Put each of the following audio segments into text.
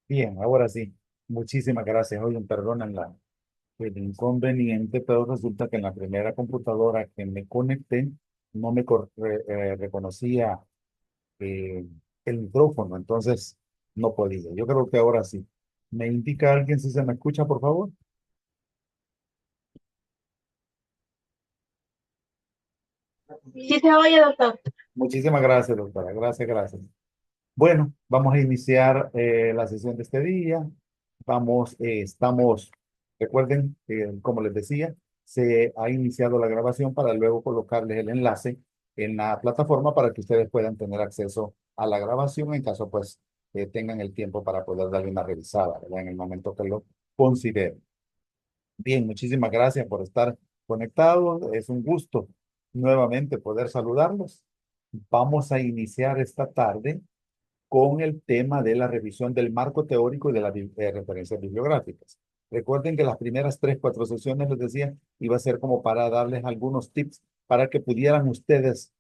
Bien, ahora sí. Muchísimas gracias. Oye, perdonen el inconveniente, pero resulta que en la primera computadora que me conecté no reconocía eh, el micrófono, entonces no podía. Yo creo que ahora sí. ¿Me indica alguien si se me escucha, por favor? Sí se oye, doctor. Muchísimas gracias, doctora. Gracias, gracias. Bueno, vamos a iniciar la sesión de este día. Recuerden, como les decía, se ha iniciado la grabación para luego colocarles el enlace en la plataforma para que ustedes puedan tener acceso a la grabación en caso pues tengan el tiempo para poder darle una revisada, ¿verdad? En el momento que lo consideren. Bien, muchísimas gracias por estar conectados. Es un gusto nuevamente poder saludarlos. Vamos a iniciar esta tarde con el tema de la revisión del marco teórico y de las referencias bibliográficas. Recuerden que las primeras 3, 4 sesiones, les decía, iba a ser como para darles algunos tips para que pudieran ustedes,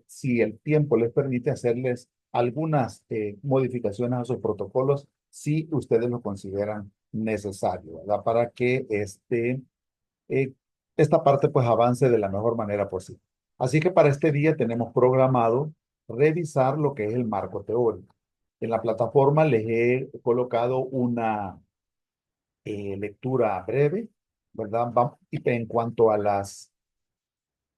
si el tiempo les permite, hacerles algunas modificaciones a sus protocolos si ustedes lo consideran necesario, ¿verdad? Para que eh, esta parte pues avance de la mejor manera posible. Así que para este día tenemos programado revisar lo que es el marco teórico. En la plataforma les he colocado una lectura breve, ¿verdad? Y en cuanto a las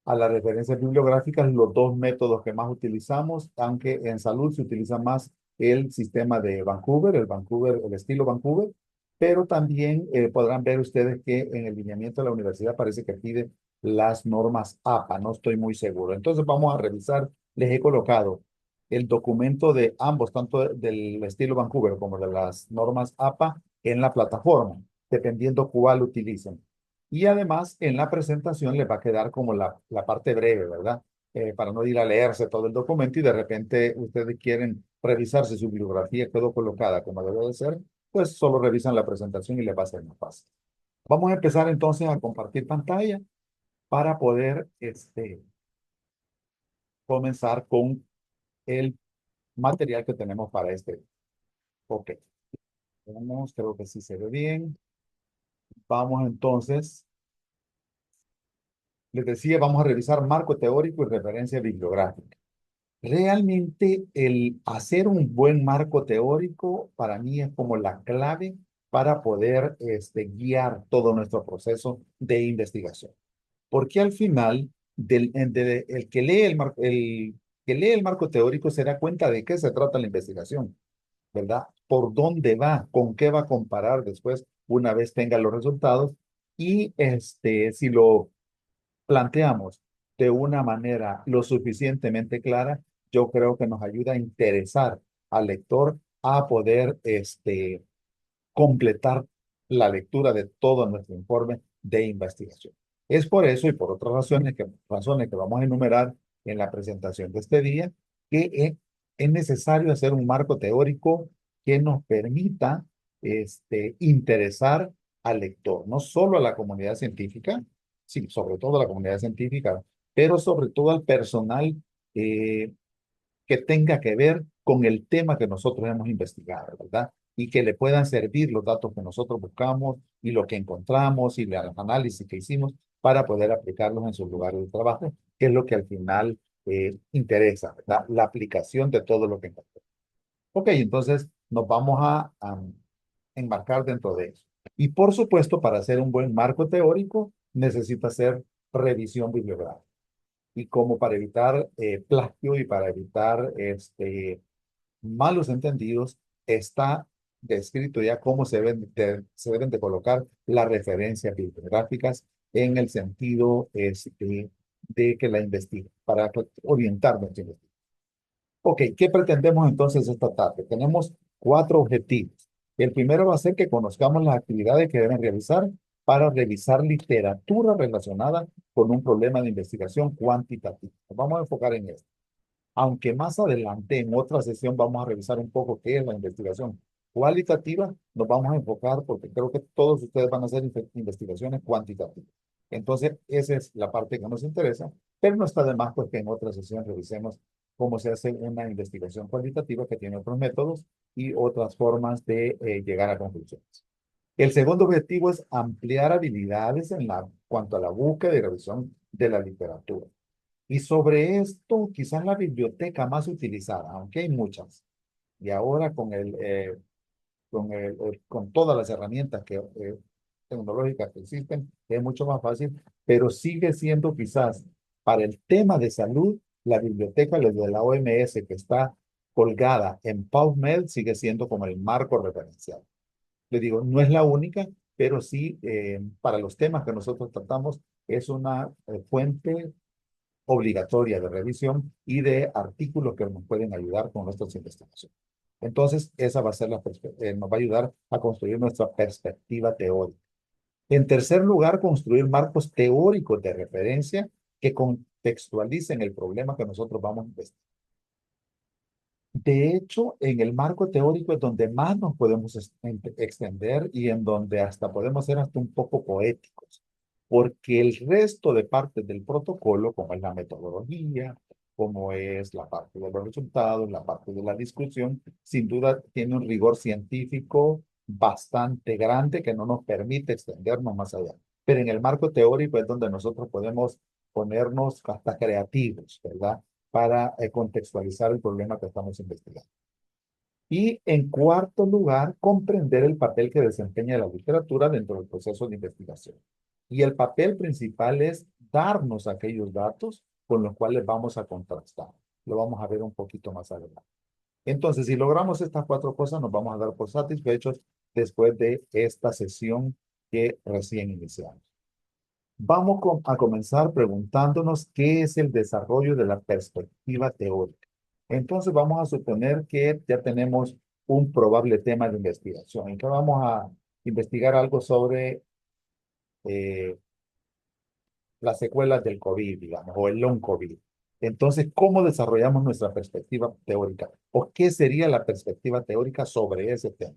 referencias bibliográficas, los dos métodos que más utilizamos, aunque en salud se utiliza más el sistema de Vancouver, el estilo Vancouver, pero también podrán ver ustedes que en el lineamiento de la universidad parece que pide las normas APA, no estoy muy seguro. Entonces vamos a revisar, les he colocado el documento de ambos, tanto del estilo Vancouver como de las normas APA en la plataforma, dependiendo cuál utilicen. Y además en la presentación les va a quedar como la parte breve, ¿verdad? Para no ir a leerse todo el documento y de repente ustedes quieren revisar si su bibliografía quedó colocada como debe de ser, pues solo revisan la presentación y les va a ser más fácil. Vamos a empezar entonces a compartir pantalla para poder comenzar con el material que tenemos para este. Ok, vamos, creo que sí se ve bien. Vamos entonces, les decía, vamos a revisar marco teórico y referencia bibliográfica. Realmente el hacer un buen marco teórico para mí es como la clave para poder guiar todo nuestro proceso de investigación. Porque al final, el que lee el marco teórico se da cuenta de qué se trata la investigación, ¿verdad? Por dónde va, con qué va a comparar después una vez tenga los resultados. Y si lo planteamos de una manera lo suficientemente clara, yo creo que nos ayuda a interesar al lector a poder completar la lectura de todo nuestro informe de investigación. Es por eso y por otras razones que vamos a enumerar en la presentación de este día, que es necesario hacer un marco teórico que nos permita interesar al lector, no solo a la comunidad científica, sí, sobre todo a la comunidad científica, pero sobre todo al personal eh, que tenga que ver con el tema que nosotros hemos investigado, ¿verdad? Y que le puedan servir los datos que nosotros buscamos y lo que encontramos y los análisis que hicimos para poder aplicarlos en sus lugares de trabajo, que es lo que al final interesa, ¿verdad? La aplicación de todo lo que encontramos. Ok, entonces nos vamos a enmarcar dentro de eso. Y por supuesto, para hacer un buen marco teórico, necesita hacer revisión bibliográfica y como para evitar plagio y para evitar malos entendidos, está descrito ya cómo se deben de colocar las referencias bibliográficas en el sentido de que la investigue, para orientar nuestra investigación. Ok, ¿qué pretendemos entonces esta tarde? Tenemos 4 objetivos. El primero va a ser que conozcamos las actividades que deben realizar para revisar literatura relacionada con un problema de investigación cuantitativa. Nos vamos a enfocar en esto. Aunque más adelante en otra sesión vamos a revisar un poco qué es la investigación cualitativa, nos vamos a enfocar porque creo que todos ustedes van a hacer investigaciones cuantitativas. Entonces, esa es la parte que nos interesa, pero no está de más pues que en otra sesión revisemos cómo se hace una investigación cuantitativa que tiene otros métodos y otras formas de llegar a conclusiones. El segundo objetivo es ampliar habilidades en cuanto a la búsqueda y revisión de la literatura. Y sobre esto, quizás la biblioteca más utilizada, aunque hay muchas, y ahora con todas las herramientas tecnológicas que existen, es mucho más fácil, pero sigue siendo quizás para el tema de salud, la biblioteca de la OMS que está colgada en PubMed sigue siendo como el marco referencial. Le digo, no es la única, pero sí para los temas que nosotros tratamos es una fuente obligatoria de revisión y de artículos que nos pueden ayudar con nuestras investigaciones. Entonces, esa va a ser nos va a ayudar a construir nuestra perspectiva teórica. En tercer lugar, construir marcos teóricos de referencia que contextualicen el problema que nosotros vamos a investigar. De hecho, en el marco teórico es donde más nos podemos extender y en donde hasta podemos ser hasta un poco poéticos, porque el resto de partes del protocolo, como es la metodología, como es la parte de los resultados, la parte de la discusión, sin duda tiene un rigor científico bastante grande que no nos permite extendernos más allá. Pero en el marco teórico es donde nosotros podemos ponernos hasta creativos, ¿verdad? Para contextualizar el problema que estamos investigando. Y en cuarto lugar, comprender el papel que desempeña la literatura dentro del proceso de investigación. Y el papel principal es darnos aquellos datos con los cuales vamos a contrastar. Lo vamos a ver un poquito más adelante. Entonces, si logramos estas cuatro cosas, nos vamos a dar por satisfechos después de esta sesión que recién iniciamos. Vamos a comenzar preguntándonos qué es el desarrollo de la perspectiva teórica. Entonces vamos a suponer que ya tenemos un probable tema de investigación y que vamos a investigar algo sobre eh, las secuelas del COVID, digamos, o el long COVID. Entonces, ¿cómo desarrollamos nuestra perspectiva teórica? ¿O qué sería la perspectiva teórica sobre ese tema?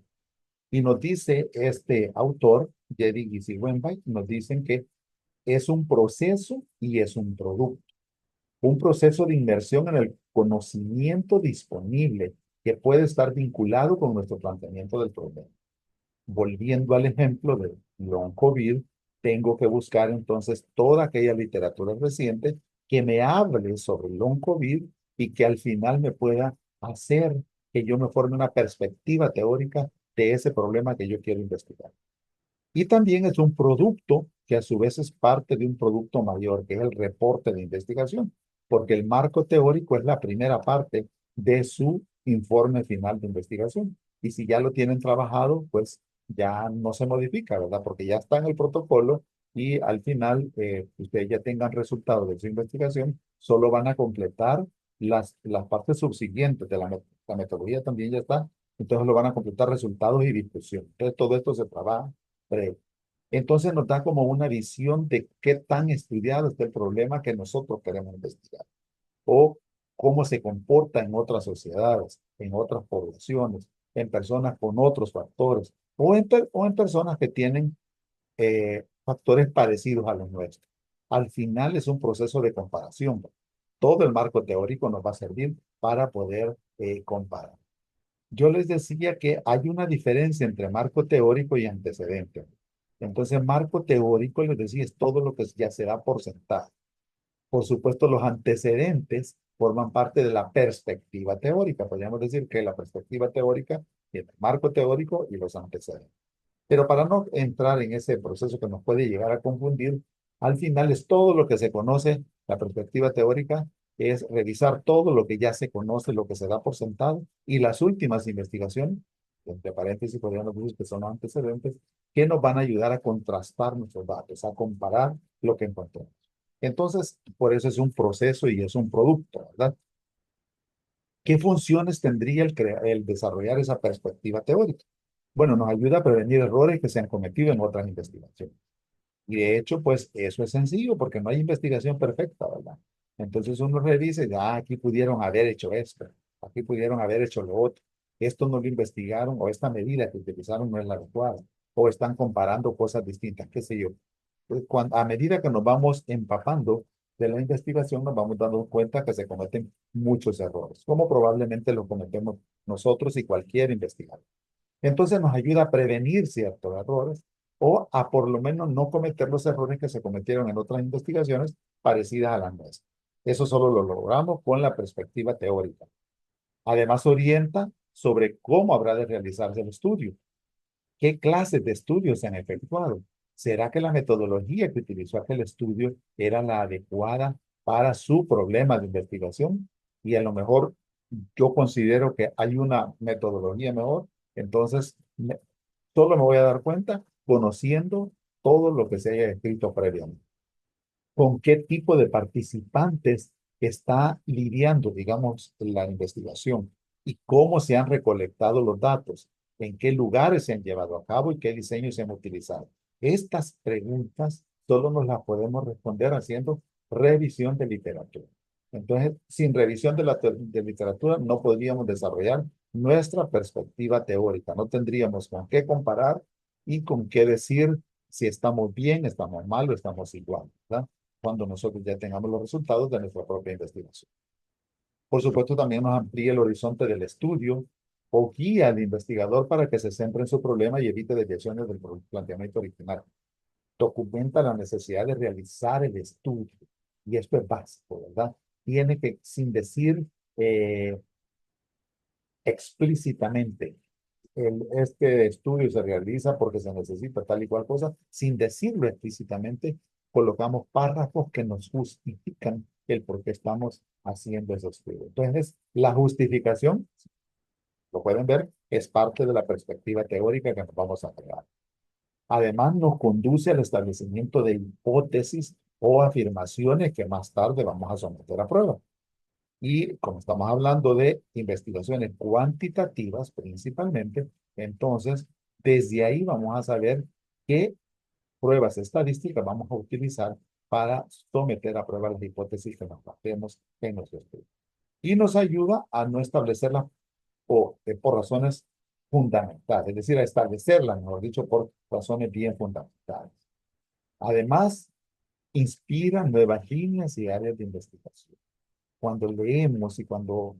Y nos dice este autor, Jerry Gizzi-Wenbach, nos dicen que es un proceso y es un producto. Un proceso de inmersión en el conocimiento disponible que puede estar vinculado con nuestro planteamiento del problema. Volviendo al ejemplo de long COVID, tengo que buscar entonces toda aquella literatura reciente que me hable sobre el long COVID y que al final me pueda hacer que yo me forme una perspectiva teórica de ese problema que yo quiero investigar. Y también es un producto que a su vez es parte de un producto mayor, que es el reporte de investigación, porque el marco teórico es la primera parte de su informe final de investigación. Y si ya lo tienen trabajado, pues ya no se modifica, ¿verdad? Porque ya está en el protocolo y al final ustedes ya tengan resultados de su investigación, solo van a completar las partes subsiguientes de la metodología también ya está, entonces lo van a completar resultados y discusión. Entonces todo esto se trabaja breve. Entonces nos da como una visión de qué tan estudiado está el problema que nosotros queremos investigar o cómo se comporta en otras sociedades, en otras poblaciones, en personas con otros factores o en personas que tienen factores parecidos a los nuestros. Al final es un proceso de comparación. Todo el marco teórico nos va a servir para poder comparar. Yo les decía que hay una diferencia entre marco teórico y antecedente. Entonces, marco teórico, les decía, es todo lo que ya se da por sentado. Por supuesto, los antecedentes forman parte de la perspectiva teórica. Podríamos decir que la perspectiva teórica tiene el marco teórico y los antecedentes. Pero para no entrar en ese proceso que nos puede llegar a confundir, al final es todo lo que se conoce, la perspectiva teórica es revisar todo lo que ya se conoce, lo que se da por sentado, y las últimas investigaciones, entre paréntesis podríamos decir que son antecedentes, que nos van a ayudar a contrastar nuestros datos, a comparar lo que encontramos. Entonces, por eso es un proceso y es un producto, ¿verdad? ¿Qué funciones tendría el desarrollar esa perspectiva teórica? Bueno, nos ayuda a prevenir errores que se han cometido en otras investigaciones. Y de hecho, pues eso es sencillo porque no hay investigación perfecta, ¿verdad? Entonces uno revisa y dice, aquí pudieron haber hecho esto, aquí pudieron haber hecho lo otro, esto no lo investigaron o esta medida que utilizaron no es la adecuada, o están comparando cosas distintas, qué sé yo. A medida que nos vamos empapando de la investigación nos vamos dando cuenta que se cometen muchos errores, como probablemente lo cometemos nosotros y cualquier investigador. Entonces nos ayuda a prevenir ciertos errores o a por lo menos no cometer los errores que se cometieron en otras investigaciones parecidas a las nuestras. Eso solo lo logramos con la perspectiva teórica. Además, orienta sobre cómo habrá de realizarse el estudio. ¿Qué clases de estudios se han efectuado? ¿Será que la metodología que utilizó aquel estudio era la adecuada para su problema de investigación? Y a lo mejor yo considero que hay una metodología mejor, entonces solo me voy a dar cuenta conociendo todo lo que se haya escrito previamente. ¿Con qué tipo de participantes está lidiando, digamos, la investigación? ¿Y cómo se han recolectado los datos? ¿En qué lugares se han llevado a cabo y qué diseños se han utilizado? Estas preguntas solo nos las podemos responder haciendo revisión de literatura. Entonces, sin revisión de literatura no podríamos desarrollar nuestra perspectiva teórica. No tendríamos con qué comparar y con qué decir si estamos bien, estamos mal o estamos igual, ¿verdad? Cuando nosotros ya tengamos los resultados de nuestra propia investigación. Por supuesto, también nos amplía el horizonte del estudio o guía al investigador para que se centre en su problema y evite desviaciones del planteamiento original. Documenta la necesidad de realizar el estudio. Y esto es básico, ¿verdad? Tiene que, sin decir explícitamente, este estudio se realiza porque se necesita tal y cual cosa, sin decirlo explícitamente, colocamos párrafos que nos justifican el por qué estamos haciendo ese estudio. Entonces, la justificación, lo pueden ver, es parte de la perspectiva teórica que nos vamos a crear. Además, nos conduce al establecimiento de hipótesis o afirmaciones que más tarde vamos a someter a prueba. Y como estamos hablando de investigaciones cuantitativas principalmente, entonces desde ahí vamos a saber qué pruebas estadísticas vamos a utilizar para someter a prueba las hipótesis que nos planteemos en nuestro estudio. Y nos ayuda a no establecerlas por razones fundamentales, es decir, a establecerlas, mejor dicho, por razones bien fundamentales. Además, inspira nuevas líneas y áreas de investigación. Cuando leemos y cuando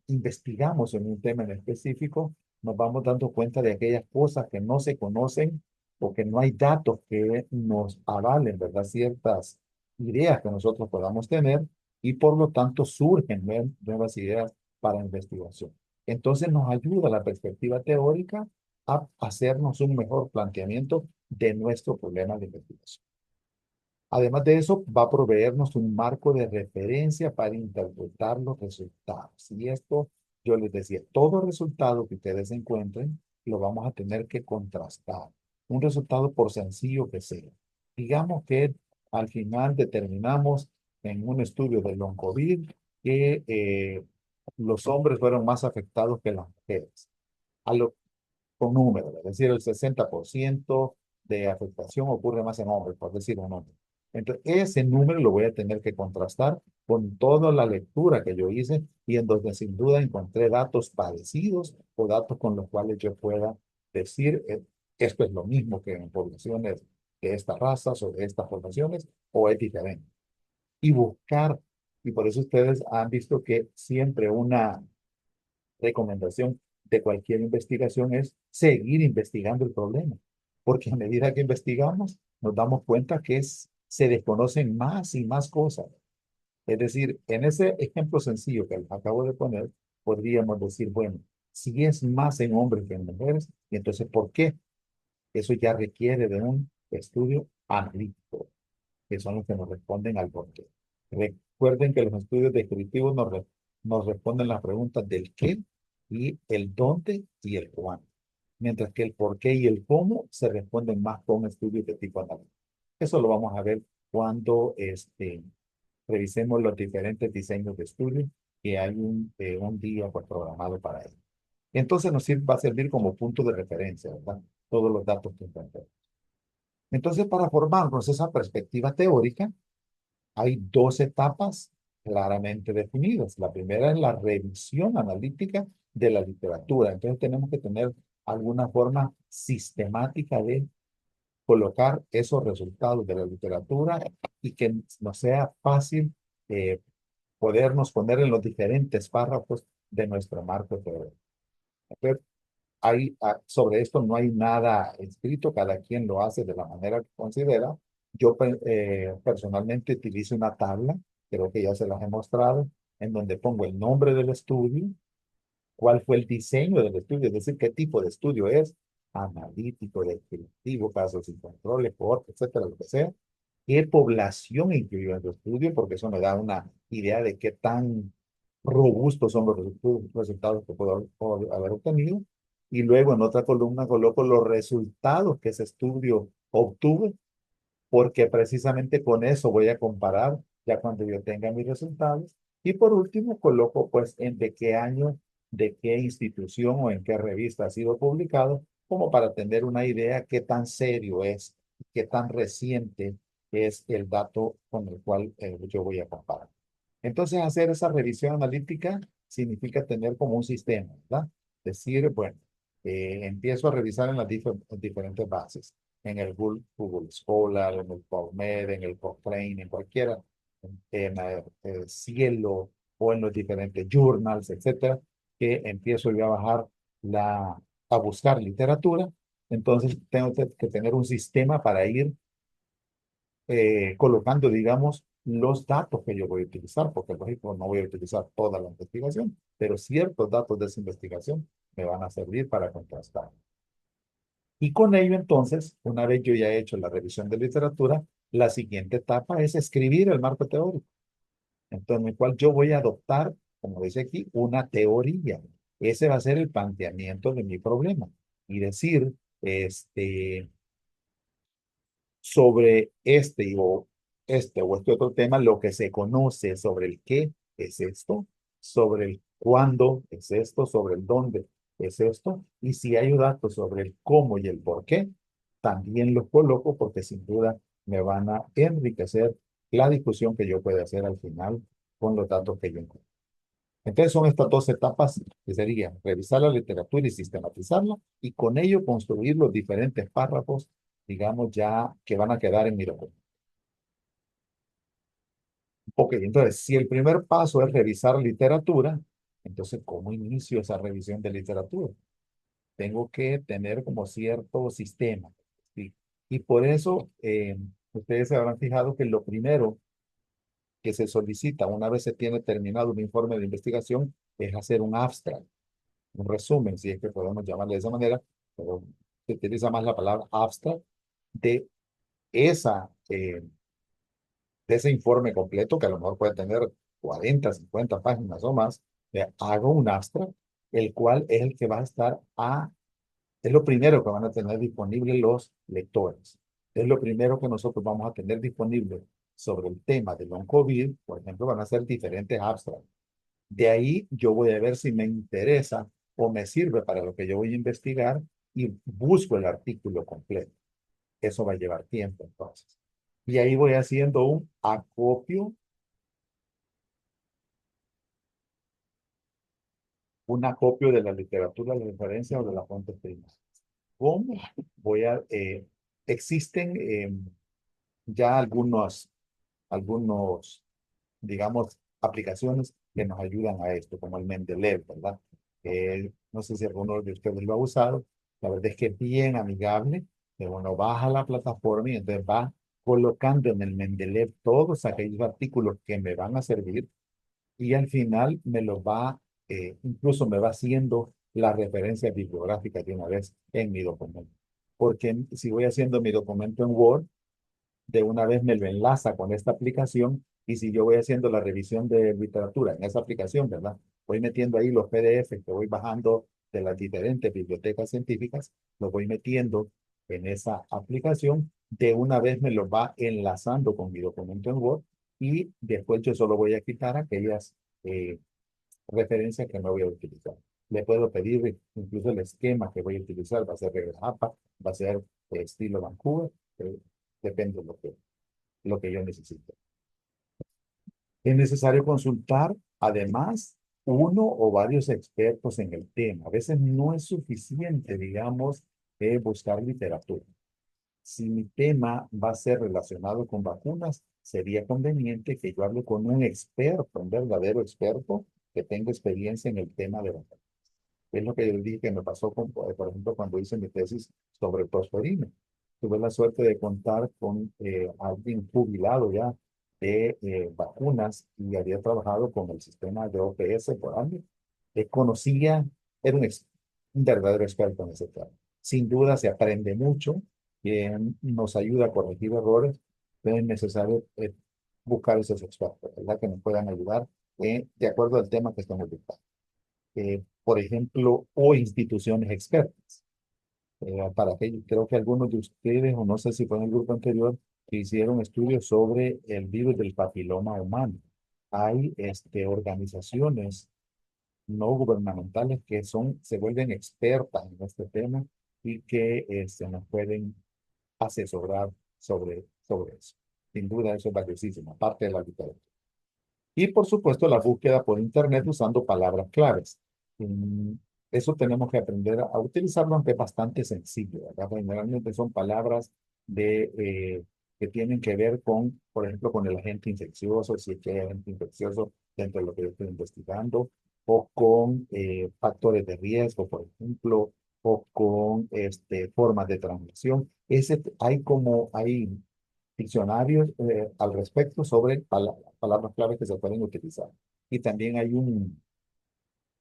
investigamos en un tema en específico, nos vamos dando cuenta de aquellas cosas que no se conocen o que no hay datos que nos avalen, ¿verdad? Ciertas ideas que nosotros podamos tener y por lo tanto surgen nuevas ideas para investigación. Entonces nos ayuda la perspectiva teórica a hacernos un mejor planteamiento de nuestro problema de investigación. Además de eso, va a proveernos un marco de referencia para interpretar los resultados. Y esto, yo les decía, todo resultado que ustedes encuentren, lo vamos a tener que contrastar. Un resultado por sencillo que sea. Digamos que al final determinamos en un estudio de long COVID que los hombres fueron más afectados que las mujeres. A lo, con números, es decir, el 60% de afectación ocurre más en hombres, por decir un nombre. Entonces, ese número lo voy a tener que contrastar con toda la lectura que yo hice y en donde sin duda encontré datos parecidos o datos con los cuales yo pueda decir, esto es lo mismo que en poblaciones de estas razas o de estas poblaciones o es diferente. Y buscar, y por eso ustedes han visto que siempre una recomendación de cualquier investigación es seguir investigando el problema, porque a medida que investigamos nos damos cuenta que se desconocen más y más cosas. Es decir, en ese ejemplo sencillo que les acabo de poner, podríamos decir, bueno, si es más en hombres que en mujeres, y entonces, ¿por qué? Eso ya requiere de un estudio analítico, que son los que nos responden al por qué. Recuerden que los estudios descriptivos nos responden las preguntas del qué y el dónde y el cuándo. Mientras que el por qué y el cómo se responden más con estudios de tipo analítico. Eso lo vamos a ver cuando revisemos los diferentes diseños de estudio que hay un día pues, programado para ello. Entonces va a servir como punto de referencia, ¿verdad? Todos los datos que encontremos. Entonces, para formarnos esa perspectiva teórica, hay dos etapas claramente definidas. La primera es la revisión analítica de la literatura. Entonces tenemos que tener alguna forma sistemática de colocar esos resultados de la literatura y que nos sea fácil podernos poner en los diferentes párrafos de nuestro marco teórico. Entonces, sobre esto no hay nada escrito, cada quien lo hace de la manera que considera. Yo personalmente utilizo una tabla, creo que ya se las he mostrado, en donde pongo el nombre del estudio, cuál fue el diseño del estudio, es decir, qué tipo de estudio es, analítico, descriptivo, casos y controles, cohorte, etcétera, lo que sea, qué población incluyó en su estudio, porque eso me da una idea de qué tan robustos son los resultados que puedo haber obtenido. Y luego en otra columna coloco los resultados que ese estudio obtuvo, porque precisamente con eso voy a comparar ya cuando yo tenga mis resultados. Y por último, coloco pues en de qué año, de qué institución o en qué revista ha sido publicado, como para tener una idea qué tan serio es, qué tan reciente es el dato con el cual yo voy a comparar. Entonces, hacer esa revisión analítica significa tener como un sistema, ¿verdad? Decir, bueno, empiezo a revisar en las diferentes bases, en el Google Scholar, en el PubMed, en el Cochrane, en cualquiera, en Cielo o en los diferentes journals, etcétera, que empiezo yo a bajar a buscar literatura. Entonces, tengo que tener un sistema para ir colocando, digamos, los datos que yo voy a utilizar, porque lógico no voy a utilizar toda la investigación, pero ciertos datos de esa investigación me van a servir para contrastar. Y con ello, entonces, una vez yo ya he hecho la revisión de literatura, la siguiente etapa es escribir el marco teórico, entonces, en el cual yo voy a adoptar, como dice aquí, una teoría. Ese va a ser el planteamiento de mi problema. Y decir, sobre este o este otro tema, lo que se conoce sobre el qué es esto, sobre el cuándo es esto, sobre el dónde es esto, y si hay datos sobre el cómo y el por qué, también los coloco porque sin duda me van a enriquecer la discusión que yo pueda hacer al final con los datos que yo encuentro. Entonces son estas dos etapas que serían revisar la literatura y sistematizarla y con ello construir los diferentes párrafos, digamos, ya que van a quedar en mi documento. Ok, entonces si el primer paso es revisar literatura, entonces ¿cómo inicio esa revisión de literatura? Tengo que tener como cierto sistema. ¿Sí? Y por eso ustedes se habrán fijado que lo primero que se solicita una vez se tiene terminado un informe de investigación es hacer un abstract, un resumen, si es que podemos llamarle de esa manera, pero se utiliza más la palabra abstract, de, esa, eh, de ese informe completo, que a lo mejor puede tener 40, 50 páginas o más. Hago un abstract, el cual es el que va a es lo primero que van a tener disponible los lectores. Es lo primero que nosotros vamos a tener disponible sobre el tema de long COVID. Por ejemplo, van a ser diferentes abstracts. De ahí yo voy a ver si me interesa o me sirve para lo que yo voy a investigar y busco el artículo completo. Eso va a llevar tiempo entonces. Y ahí voy haciendo un acopio de la literatura de referencia o de las fuentes primas. ¿Cómo voy a, existen ya algunos, digamos, aplicaciones que nos ayudan a esto, como el Mendeley, ¿verdad? No sé si alguno de ustedes lo ha usado. La verdad es que es bien amigable. Uno baja la plataforma y entonces va colocando en el Mendeley todos aquellos artículos que me van a servir y al final incluso me va haciendo la referencia bibliográfica de una vez en mi documento. Porque si voy haciendo mi documento en Word, de una vez me lo enlaza con esta aplicación y si yo voy haciendo la revisión de literatura en esa aplicación, ¿verdad? Voy metiendo ahí los PDF que voy bajando de las diferentes bibliotecas científicas, los voy metiendo en esa aplicación, de una vez me los va enlazando con mi documento en Word y después yo solo voy a quitar aquellas eh, referencias que no voy a utilizar. Le puedo pedir incluso el esquema que voy a utilizar, va a ser regla APA, va a ser estilo Vancouver, depende de lo que yo necesite. Es necesario consultar, además, uno o varios expertos en el tema. A veces no es suficiente, digamos, buscar literatura. si mi tema va a ser relacionado con vacunas, sería conveniente que yo hable con un experto, un verdadero experto que tenga experiencia en el tema de vacunas. Es lo que yo dije que me pasó, con, por ejemplo, cuando hice mi tesis sobre tosferina. Tuve la suerte de contar con alguien jubilado ya de vacunas y había trabajado con el sistema de OPS por años. Conocía, era un verdadero experto en ese tema. Sin duda se aprende mucho, nos ayuda a corregir errores, pero es necesario buscar esos expertos, ¿verdad? Que nos puedan ayudar de acuerdo al tema que estamos buscando, por ejemplo, o instituciones expertas. Para que creo que algunos de ustedes, o no sé si fue en el grupo anterior, que hicieron estudios sobre el virus del papiloma humano. Hay organizaciones no gubernamentales que se vuelven expertas en este tema y que nos pueden asesorar sobre eso. Sin duda, eso es valiosísimo, aparte de la literatura. Y por supuesto, la búsqueda por Internet usando palabras claves. Mm, Eso tenemos que aprender a utilizarlo, aunque es bastante sencillo, ¿verdad? Generalmente son palabras que tienen que ver con, por ejemplo, con el agente infeccioso, si es que hay agente infeccioso dentro de lo que yo estoy investigando, o con factores de riesgo, por ejemplo, o con formas de transmisión. Hay diccionarios al respecto sobre palabras claves que se pueden utilizar. Y también hay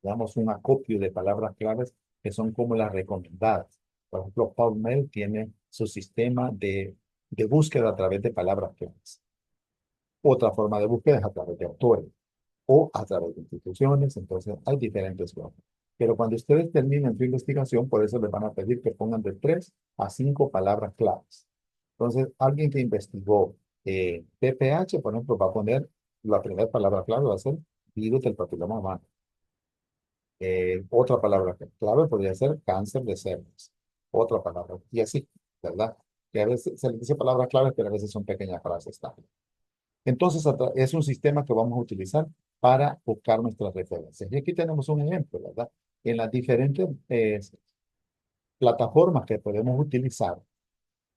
digamos, un acopio de palabras claves que son como las recomendadas. Por ejemplo, PubMed tiene su sistema de búsqueda a través de palabras claves. Otra forma de búsqueda es a través de autores o a través de instituciones. Entonces, hay diferentes formas. Pero cuando ustedes terminen su investigación, por eso les van a pedir que pongan de 3 a 5 palabras claves. Entonces, alguien que investigó PPH, por ejemplo, va a poner la primera palabra clave, va a ser virus del papiloma humano. Otra palabra clave podría ser cáncer de cervix. Otra palabra, y así, ¿verdad? Que a veces se les dice palabras claves, pero a veces son pequeñas frases también. Entonces, es un sistema que vamos a utilizar para buscar nuestras referencias. Y aquí tenemos un ejemplo, ¿verdad? En las diferentes plataformas que podemos utilizar,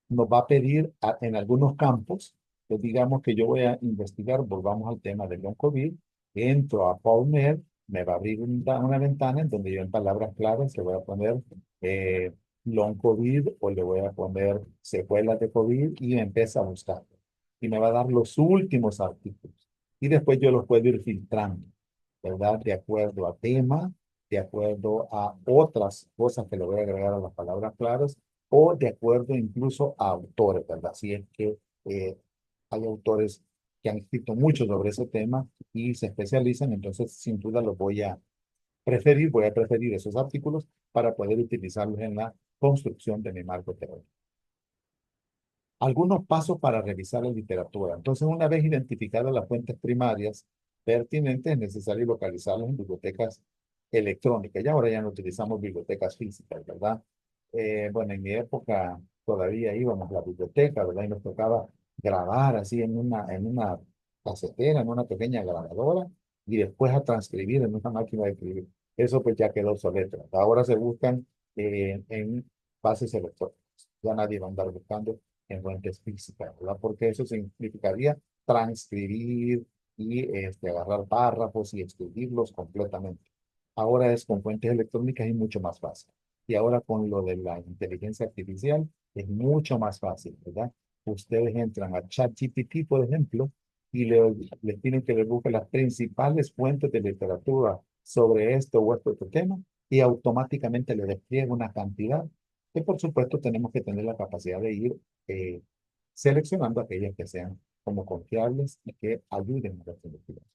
nos va a pedir en algunos campos, pues digamos que yo voy a investigar, volvamos al tema del long COVID, entro a PubMed, me va a abrir una ventana en donde yo en palabras claves le voy a poner long COVID o le voy a poner secuelas de COVID y me empieza a buscar. Y me va a dar los últimos artículos. Y después yo los puedo ir filtrando, ¿verdad? De acuerdo a tema, de acuerdo a otras cosas que le voy a agregar a las palabras claves o de acuerdo incluso a autores, ¿verdad? Si es que hay autores que han escrito mucho sobre ese tema y se especializan, entonces sin duda los voy a preferir esos artículos para poder utilizarlos en la construcción de mi marco teórico. Algunos pasos para revisar la literatura. Entonces, una vez identificadas las fuentes primarias pertinentes, es necesario localizarlas en bibliotecas electrónicas. Y ahora ya no utilizamos bibliotecas físicas, ¿verdad? Bueno, en mi época todavía íbamos a la biblioteca, ¿verdad? Y nos tocaba grabar así en una casetera, en una pequeña grabadora, y después a transcribir en una máquina de escribir. Eso pues ya quedó obsoleto, ¿verdad? Ahora se buscan en bases electrónicas. Ya nadie va a andar buscando en fuentes físicas, ¿verdad? Porque eso significaría transcribir y agarrar párrafos y escribirlos completamente. Ahora es con fuentes electrónicas y mucho más fácil. Y ahora con lo de la inteligencia artificial es mucho más fácil, ¿verdad? Ustedes entran a ChatGPT, por ejemplo, y les piden que les busque las principales fuentes de literatura sobre esto o este otro tema y automáticamente le despliega una cantidad que por supuesto tenemos que tener la capacidad de ir eh, seleccionando aquellas que sean como confiables y que ayuden a la investigación.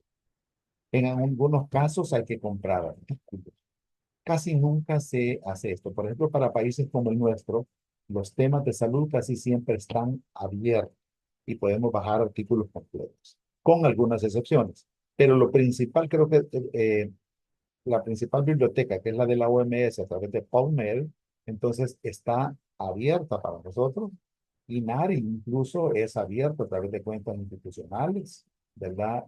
En algunos casos hay que comprar artículos. Casi nunca se hace esto. Por ejemplo, para países como el nuestro, los temas de salud casi siempre están abiertos y podemos bajar artículos completos, con algunas excepciones. Pero lo principal, creo que la principal biblioteca, que es la de la OMS a través de PubMed, entonces está abierta para nosotros y NARI incluso es abierto a través de cuentas institucionales, ¿verdad?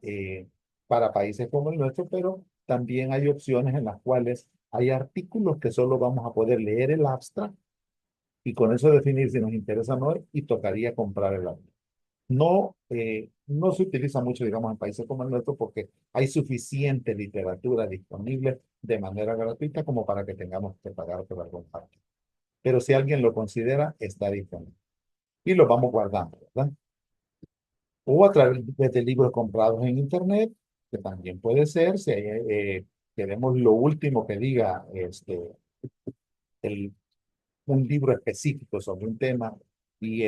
Para países como el nuestro, pero también hay opciones en las cuales hay artículos que solo vamos a poder leer el abstract y con eso definir si nos interesa o no y tocaría comprar el auto. No, no se utiliza mucho, digamos, en países como el nuestro porque hay suficiente literatura disponible de manera gratuita como para que tengamos que pagar por algún parte. Pero si alguien lo considera, está disponible. Y lo vamos guardando, ¿verdad? O a través de libros comprados en Internet, que también puede ser, si queremos lo último que diga el, un libro específico sobre un tema y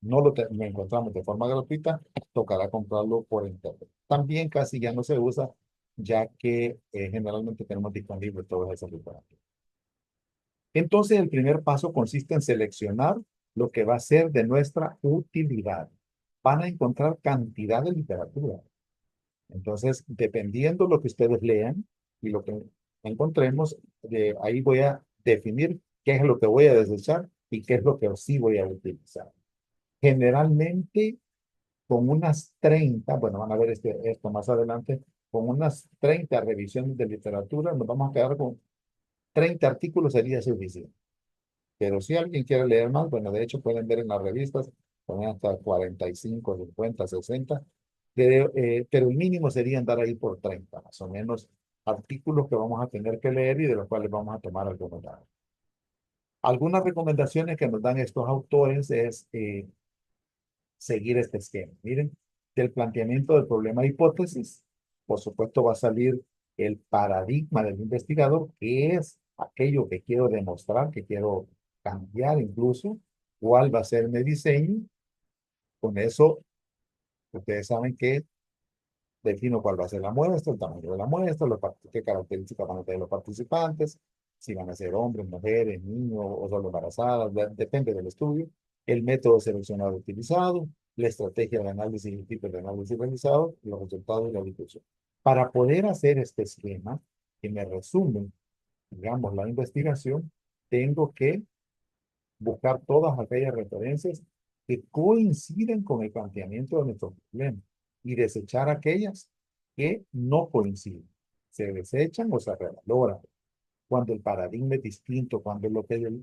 no lo encontramos de forma gratuita, tocará comprarlo por Internet. También casi ya no se usa, ya que generalmente tenemos disponibles todas esas literaturas. Entonces, el primer paso consiste en seleccionar lo que va a ser de nuestra utilidad. Van a encontrar cantidad de literatura. Entonces, dependiendo lo que ustedes lean y lo que encontremos, de ahí voy a definir qué es lo que voy a desechar y qué es lo que sí voy a utilizar. Generalmente, con unas 30, bueno, van a ver esto más adelante, con unas 30 revisiones de literatura, nos vamos a quedar con 30 artículos sería suficiente. Pero si alguien quiere leer más, bueno, de hecho pueden ver en las revistas, ponen hasta 45, 50, 60, pero el mínimo sería andar ahí por 30, más o menos, artículos que vamos a tener que leer y de los cuales vamos a tomar algunos datos. Algunas recomendaciones que nos dan estos autores es seguir este esquema. Miren, del planteamiento del problema de hipótesis, por supuesto va a salir el paradigma del investigador, que es aquello que quiero demostrar, que quiero cambiar incluso, cuál va a ser mi diseño. Con eso, ustedes saben que defino cuál va a ser la muestra, el tamaño de la muestra, qué características van a tener los participantes, si van a ser hombres, mujeres, niños o solo embarazadas, depende del estudio, el método seleccionado utilizado, la estrategia de análisis y el tipo de análisis realizado, los resultados y la difusión. Para poder hacer este esquema, que me resume, digamos, la investigación, tengo que buscar todas aquellas referencias que coinciden con el planteamiento de nuestro problema y desechar aquellas que no coinciden. Se desechan o se revaloran. Cuando el paradigma es distinto, cuando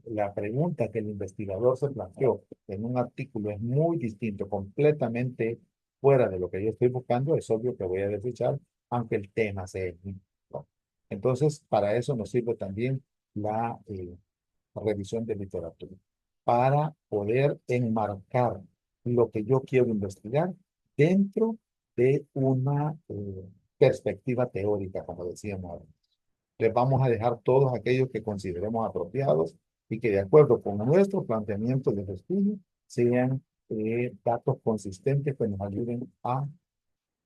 la pregunta que el investigador se planteó en un artículo es muy distinto, completamente fuera de lo que yo estoy buscando, es obvio que voy a desechar, aunque el tema sea el mismo. Entonces, para eso nos sirve también la revisión de literatura, para poder enmarcar lo que yo quiero investigar dentro de una perspectiva teórica, como decíamos. Les vamos a dejar todos aquellos que consideremos apropiados y que de acuerdo con nuestro planteamiento de estudio sean datos consistentes que nos ayuden a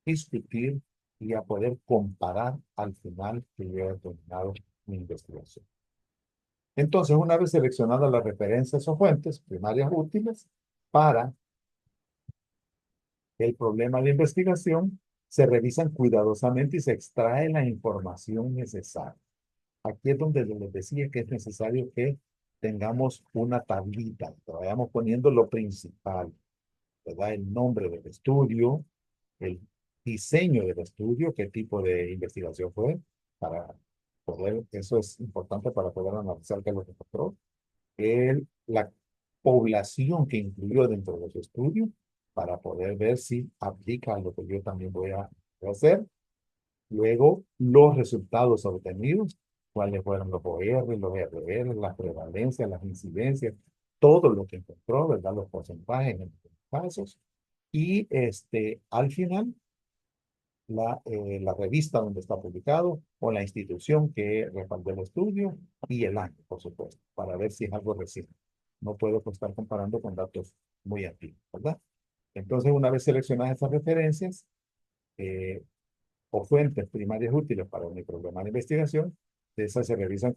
discutir y a poder comparar al final que yo he terminado mi investigación. Entonces, una vez seleccionadas las referencias o fuentes primarias útiles para el problema de investigación, se revisan cuidadosamente y se extrae la información necesaria. Aquí es donde les decía que es necesario que tengamos una tablita, que vayamos poniendo lo principal, ¿verdad? El nombre del estudio, el diseño del estudio, qué tipo de investigación fue, para poder, eso es importante para poder analizar qué es lo que encontró, la población que incluyó dentro de su estudio, para poder ver si aplica a lo que yo también voy a hacer. Luego, los resultados obtenidos, cuáles fueron los OR, los RR, las prevalencias, las incidencias, todo lo que encontró, ¿verdad? Los porcentajes en los casos. Y al final, la revista donde está publicado o la institución que respaldó el estudio y el año, por supuesto, para ver si es algo reciente. No puedo estar comparando con datos muy antiguos, ¿verdad? Entonces, una vez seleccionadas esas referencias, eh, o fuentes primarias útiles para mi programa de investigación, esas se revisan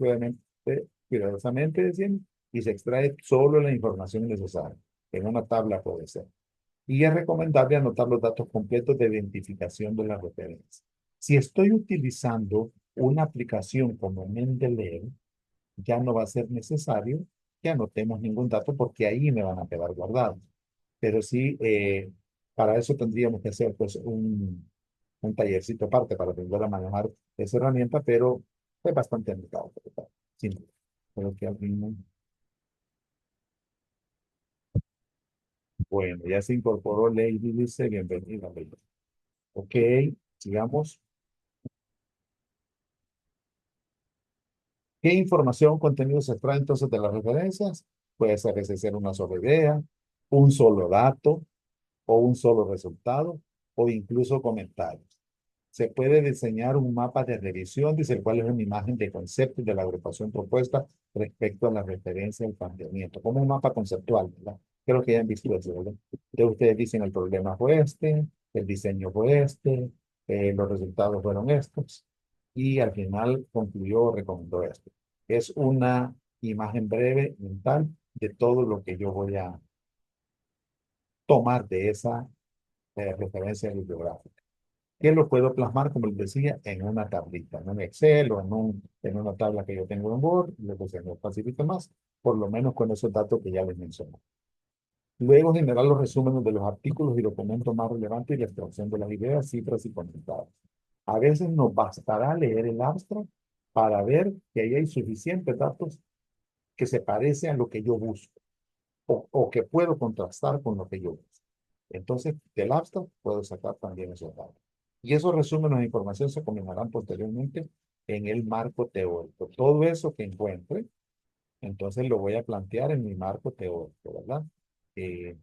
cuidadosamente decían, y se extrae solo la información necesaria. En una tabla puede ser. Y es recomendable anotar los datos completos de identificación de la referencia. Si estoy utilizando una aplicación como Mendeley, ya no va a ser necesario que anotemos ningún dato porque ahí me van a quedar guardados. Pero sí, para eso tendríamos que hacer pues un tallercito aparte para aprender a manejar esa herramienta, pero es bastante limitado. Sin duda. Creo que alguien Bueno, ya se incorporó Lady, dice, bienvenida, Lady. Ok, sigamos. ¿Qué información o contenido se extrae entonces de las referencias? Puede ser, es decir, una sola idea, un solo dato o un solo resultado o incluso comentarios. Se puede diseñar un mapa de revisión, dice el cual es una imagen de concepto de la agrupación propuesta respecto a la referencia y el planteamiento, como un mapa conceptual, ¿verdad? Creo que ya han visto eso, ¿verdad? Entonces ustedes dicen el problema fue este, el diseño fue este, los resultados fueron estos, y al final concluyó o recomendó esto. Es una imagen breve, mental, de todo lo que yo voy a tomar de esa referencia bibliográfica que lo puedo plasmar, como les decía, en una tablita, en un Excel o en una tabla que yo tengo en Word, luego se me facilita más, por lo menos con esos datos que ya les mencioné. Luego generar los resúmenes de los artículos y documentos más relevantes y la extracción de las ideas, cifras y comentarios. A veces nos bastará leer el abstract para ver que ahí hay suficientes datos que se parecen a lo que yo busco o que puedo contrastar con lo que yo busco. Entonces, del abstract puedo sacar también esos datos. Y esos resúmenes de información se combinarán posteriormente en el marco teórico. Todo eso que encuentre, entonces lo voy a plantear en mi marco teórico, ¿verdad? Eh,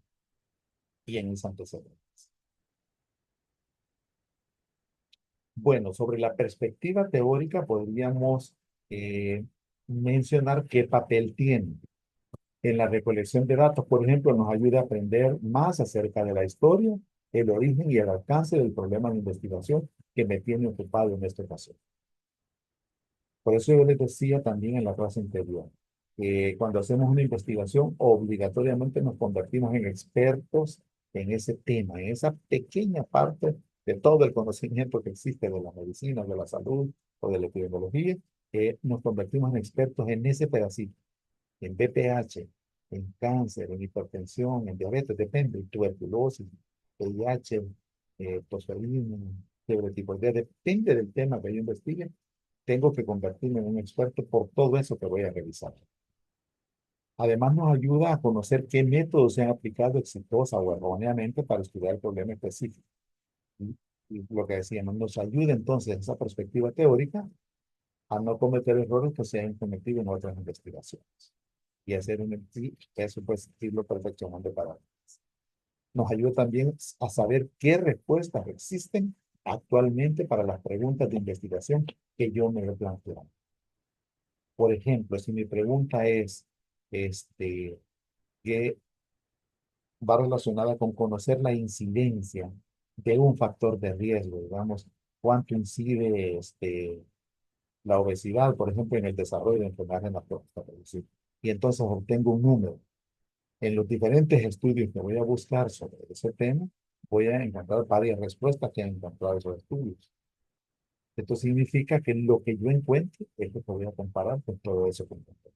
y en mis antecedentes. Bueno, sobre la perspectiva teórica podríamos mencionar qué papel tiene en la recolección de datos, por ejemplo, nos ayuda a aprender más acerca de la historia, el origen y el alcance del problema de investigación que me tiene ocupado en esta ocasión. Por eso yo les decía también en la clase anterior, que cuando hacemos una investigación, obligatoriamente nos convertimos en expertos en ese tema, en esa pequeña parte de todo el conocimiento que existe de la medicina, de la salud o de la epidemiología, nos convertimos en expertos en ese pedacito en BPH, en cáncer, en hipertensión, en diabetes, depende, tuberculosis, VIH, tosferina, fiebre tifoidea, depende del tema que yo investigue, tengo que convertirme en un experto por todo eso que voy a revisar. Además, nos ayuda a conocer qué métodos se han aplicado exitosa o erróneamente para estudiar el problema específico. Y lo que decíamos, nos ayuda entonces esa perspectiva teórica a no cometer errores que se han cometido en otras investigaciones y hacer eso pues irlo perfeccionando para vez. Nos ayuda también a saber qué respuestas existen actualmente para las preguntas de investigación que yo me he planteado. Por ejemplo, si mi pregunta es, que va relacionada con conocer la incidencia de un factor de riesgo, digamos, cuánto incide la obesidad, por ejemplo, en el desarrollo de enfermedades en la próstata. Y entonces obtengo un número. En los diferentes estudios que voy a buscar sobre ese tema, voy a encontrar varias respuestas que han encontrado esos estudios. Esto significa que lo que yo encuentre es lo que voy a comparar con todo eso que encontré.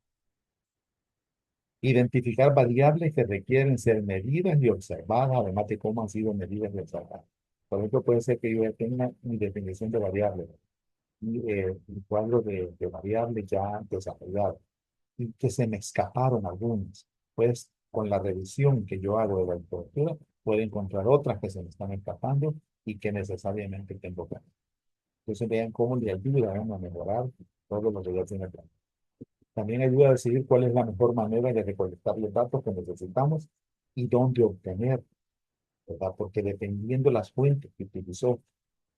Identificar variables que requieren ser medidas y observadas, además de cómo han sido medidas y observadas. Por ejemplo, puede ser que yo ya tenga mi definición de variables y un cuadro de variables ya desarrollado y que se me escaparon algunas. Pues con la revisión que yo hago de la literatura, puedo encontrar otras que se me están escapando y que necesariamente tengo que hacer. Entonces vean cómo le ayuda a mejorar todo lo que ya tiene plan. También ayuda a decidir cuál es la mejor manera de recolectar los datos que necesitamos y dónde obtener, ¿verdad? Porque dependiendo las fuentes que utilizó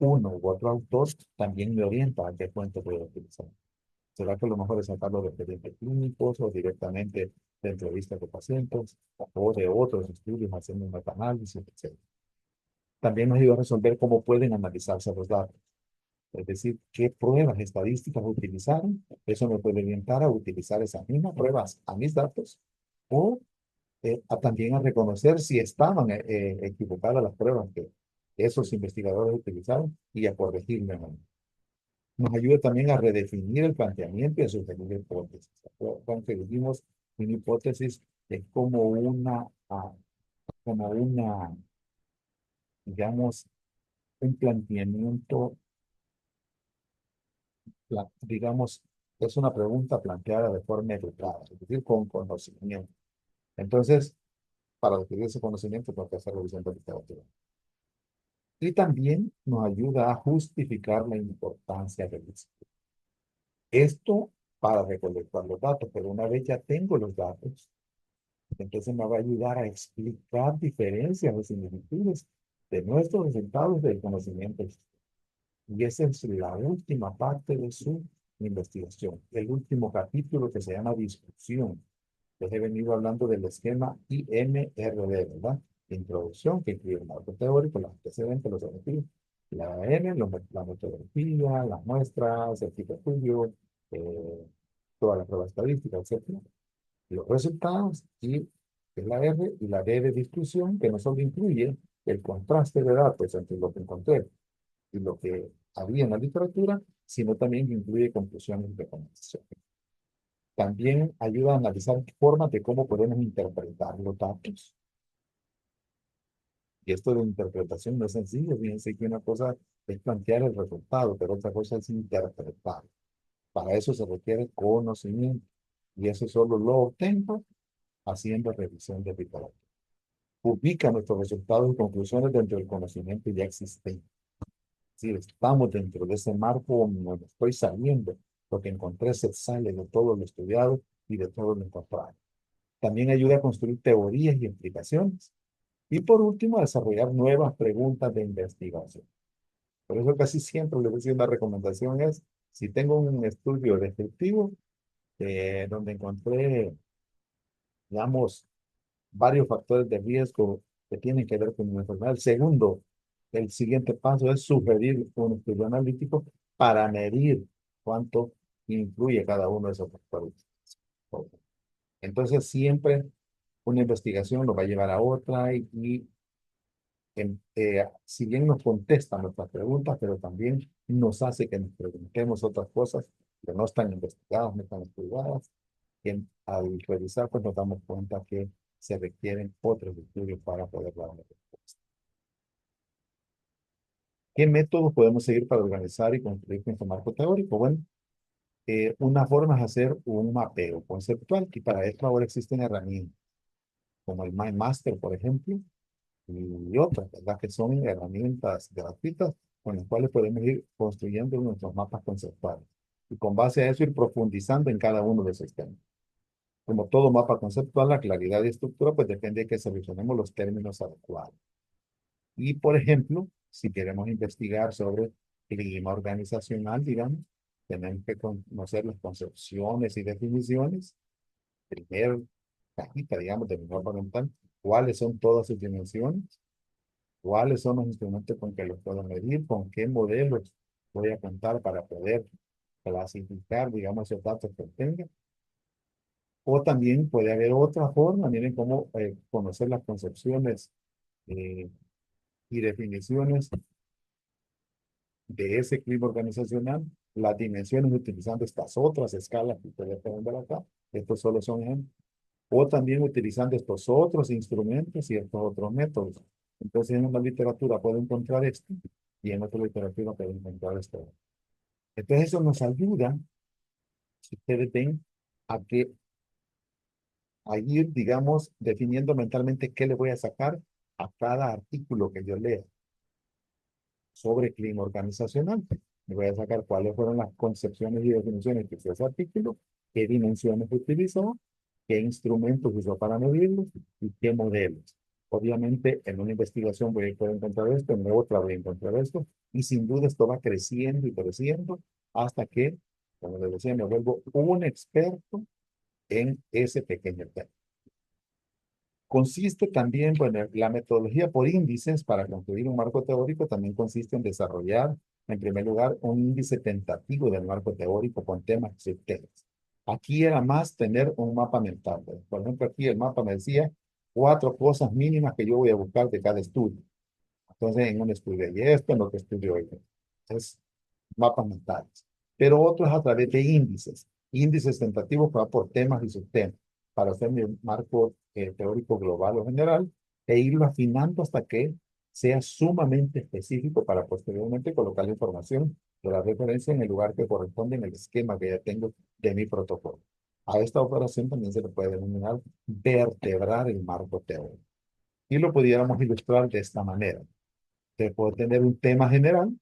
uno u otro autor, también me orienta a qué fuente voy a utilizar. ¿Será que lo mejor es sacarlo de expedientes clínicos o directamente de entrevistas de pacientes o de otros estudios haciendo un metaanálisis, etcétera? También nos ayuda a resolver cómo pueden analizarse los datos, es decir, qué pruebas estadísticas utilizaron. Eso me puede orientar a utilizar esas mismas pruebas a mis datos o también a reconocer si estaban equivocadas las pruebas que esos investigadores utilizaron y a corregirme. Nos ayuda también a redefinir el planteamiento y a sugerir hipótesis. Cuando dijimos una hipótesis es como una, digamos, un planteamiento, digamos, es una pregunta planteada de forma educada, es decir, con conocimiento. Entonces, para adquirir ese conocimiento, tengo que hacer revisión de literatura. Y también nos ayuda a justificar la importancia del estudio. Esto para recolectar los datos, pero una vez ya tengo los datos, entonces me va a ayudar a explicar diferencias o similitudes de nuestros resultados del conocimiento. Y esa es la última parte de su investigación, el último capítulo que se llama discusión. Les he venido hablando del esquema IMRD, ¿verdad? Introducción, que incluye el marco teórico, los antecedentes, los objetivos, la M, la metodología, las muestras, el tipo de estudio, toda la prueba estadística, etcétera. Los resultados y es la R y la D de discusión, que no solo incluye el contraste de datos entre lo que encontré y lo que había en la literatura, sino también incluye conclusiones y recomendaciones. También ayuda a analizar formas de cómo podemos interpretar los datos. Y esto de interpretación no es sencillo. Fíjense que una cosa es plantear el resultado, pero otra cosa es interpretar. Para eso se requiere conocimiento. Y eso solo lo obtengo haciendo revisión de literatura. Publica nuestros resultados y conclusiones dentro del conocimiento ya existente. Si estamos dentro de ese marco donde estoy saliendo, lo que encontré se sale de todo lo estudiado y de todo lo encontrado. También ayuda a construir teorías y explicaciones. Y por último, a desarrollar nuevas preguntas de investigación. Por eso casi siempre les decía una recomendación es, si tengo un estudio descriptivo donde encontré, digamos, varios factores de riesgo que tienen que ver con una enfermedad. El segundo, el siguiente paso es sugerir un estudio analítico para medir cuánto influye cada uno de esos factores. Entonces, siempre una investigación lo va a llevar a otra si bien nos contesta nuestras preguntas, pero también nos hace que nos preguntemos otras cosas que no están investigadas, no están estudiadas, y al revisar, pues nos damos cuenta que se requieren otros estudios para poder dar una respuesta. ¿Qué métodos podemos seguir para organizar y construir nuestro marco teórico? Bueno, una forma es hacer un mapeo conceptual, y para esto ahora existen herramientas, como el MindMaster, por ejemplo, y otras, ¿verdad? Que son herramientas gratuitas con las cuales podemos ir construyendo nuestros mapas conceptuales. Y con base a eso ir profundizando en cada uno de esos temas. Como todo mapa conceptual, la claridad y estructura pues depende de que seleccionemos los términos adecuados. Y, por ejemplo, si queremos investigar sobre clima organizacional, digamos, tenemos que conocer las concepciones y definiciones. Primer cajita, digamos, de mi mapa mental, cuáles son todas sus dimensiones, cuáles son los instrumentos con que los puedo medir, con qué modelos voy a contar para poder clasificar, digamos, esos datos que tenga. O también puede haber otra forma, miren cómo conocer las concepciones eh, y definiciones de ese clima organizacional, las dimensiones utilizando estas otras escalas que ustedes pueden ver acá. Estos solo son ejemplos. O también utilizando estos otros instrumentos y estos otros métodos. Entonces, en una literatura puedo encontrar esto y en otra literatura puedo encontrar esto. Entonces, eso nos ayuda, si ustedes ven, a que a ir, digamos, definiendo mentalmente qué le voy a sacar a cada artículo que yo lea sobre clima organizacional. Me voy a sacar cuáles fueron las concepciones y definiciones que hizo ese artículo, qué dimensiones utilizó, qué instrumentos usó para medirlos y qué modelos. Obviamente, en una investigación voy a poder encontrar esto, en otra voy a encontrar esto, y sin duda esto va creciendo y creciendo hasta que, como les decía, me vuelvo un experto en ese pequeño tema. Consiste también, bueno, la metodología por índices para construir un marco teórico también consiste en desarrollar, en primer lugar, un índice tentativo del marco teórico con temas y subtemas. Aquí era más tener un mapa mental. Por ejemplo, aquí el mapa me decía 4 cosas mínimas que yo voy a buscar de cada estudio. Entonces, en un estudio y esto, en otro estudio y esto. Entonces, mapas mentales. Pero otro es a través de índices. Índices tentativos que van por temas y subtemas para hacer mi marco teórico global o general e irlo afinando hasta que sea sumamente específico para posteriormente colocar la información de la referencia en el lugar que corresponde en el esquema que ya tengo de mi protocolo. A esta operación también se le puede denominar vertebrar el marco teórico. y lo pudiéramos ilustrar de esta manera. Te puedo tener un tema general.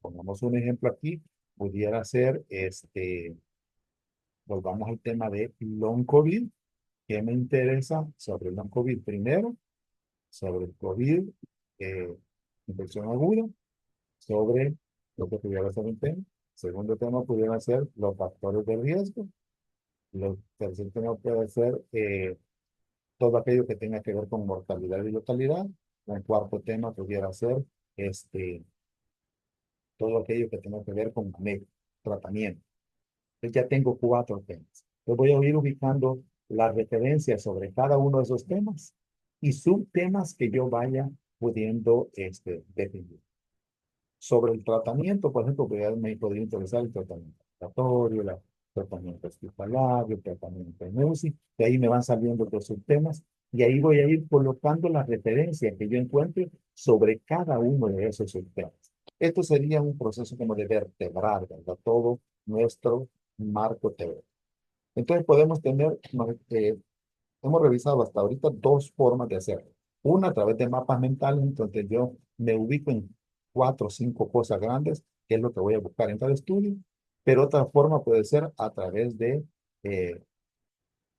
Pongamos un ejemplo aquí. Pudiera ser, volvamos al tema de long COVID. ¿Qué me interesa sobre el long COVID? Primero, sobre el COVID, infección aguda, sobre lo que pudiera ser un tema. Segundo tema pudiera ser los factores de riesgo. El tercer tema puede ser todo aquello que tenga que ver con mortalidad y letalidad. Un cuarto tema pudiera ser todo aquello que tenga que ver con manejo, tratamiento. Entonces ya tengo cuatro temas. Yo voy a ir ubicando las referencias sobre cada uno de esos temas y subtemas que yo vaya pudiendo definir. Sobre el tratamiento, por ejemplo, me podría interesar el tratamiento respiratorio, el tratamiento hospitalario, el tratamiento en UCI, de ahí me van saliendo otros subtemas y ahí voy a ir colocando las referencias que yo encuentre sobre cada uno de esos subtemas. Esto sería un proceso como de vertebrar, ¿verdad? Todo nuestro marco teórico. Entonces podemos tener, hemos revisado hasta ahorita dos formas de hacerlo. Una a través de mapas mentales, entonces yo me ubico en cuatro o cinco cosas grandes, que es lo que voy a buscar en cada estudio, pero otra forma puede ser a través de eh,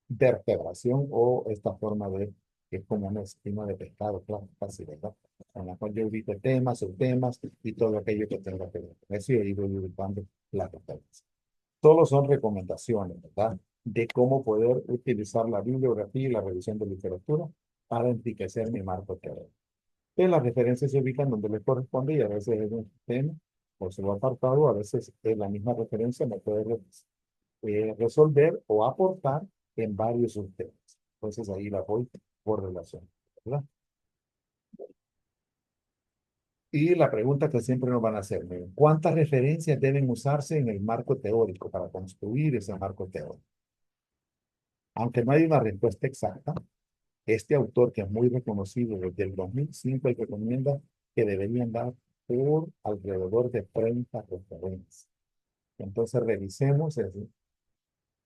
vertebración o esta forma de, que es como una espina de pescado, claro, casi, ¿verdad? En la cual yo ubico temas, subtemas y todo aquello que tenga que ver con eso y ahí voy ubicando las referencias. Solo son recomendaciones, ¿verdad? De cómo poder utilizar la bibliografía y la revisión de literatura para enriquecer mi marco teórico. Pero las referencias se ubican donde les corresponde y a veces es un tema o se lo ha apartado, a veces la misma referencia me puede resolver o aportar en varios subtemas. Entonces ahí la voy por relación, ¿verdad? Y la pregunta que siempre nos van a hacer, miren, ¿cuántas referencias deben usarse en el marco teórico para construir ese marco teórico? Aunque no hay una respuesta exacta, este autor, que es muy reconocido desde el 2005, él recomienda que deberían dar por alrededor de 30 referencias. Entonces, revisemos eso.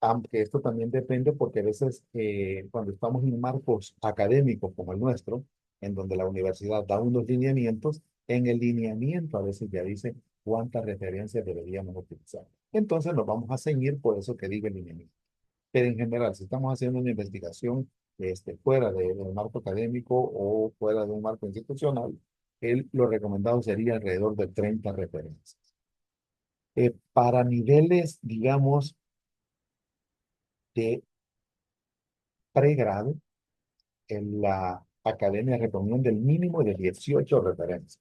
Aunque esto también depende porque a veces cuando estamos en marcos académicos como el nuestro, en donde la universidad da unos lineamientos, en el lineamiento a veces ya dice cuántas referencias deberíamos utilizar. Entonces nos vamos a ceñir por eso que diga el lineamiento. Pero en general, si estamos haciendo una investigación fuera del marco académico o fuera de un marco institucional, lo recomendado sería alrededor de 30 referencias. Para niveles, digamos, de pregrado, en la academia recomienda el mínimo de 18 referencias.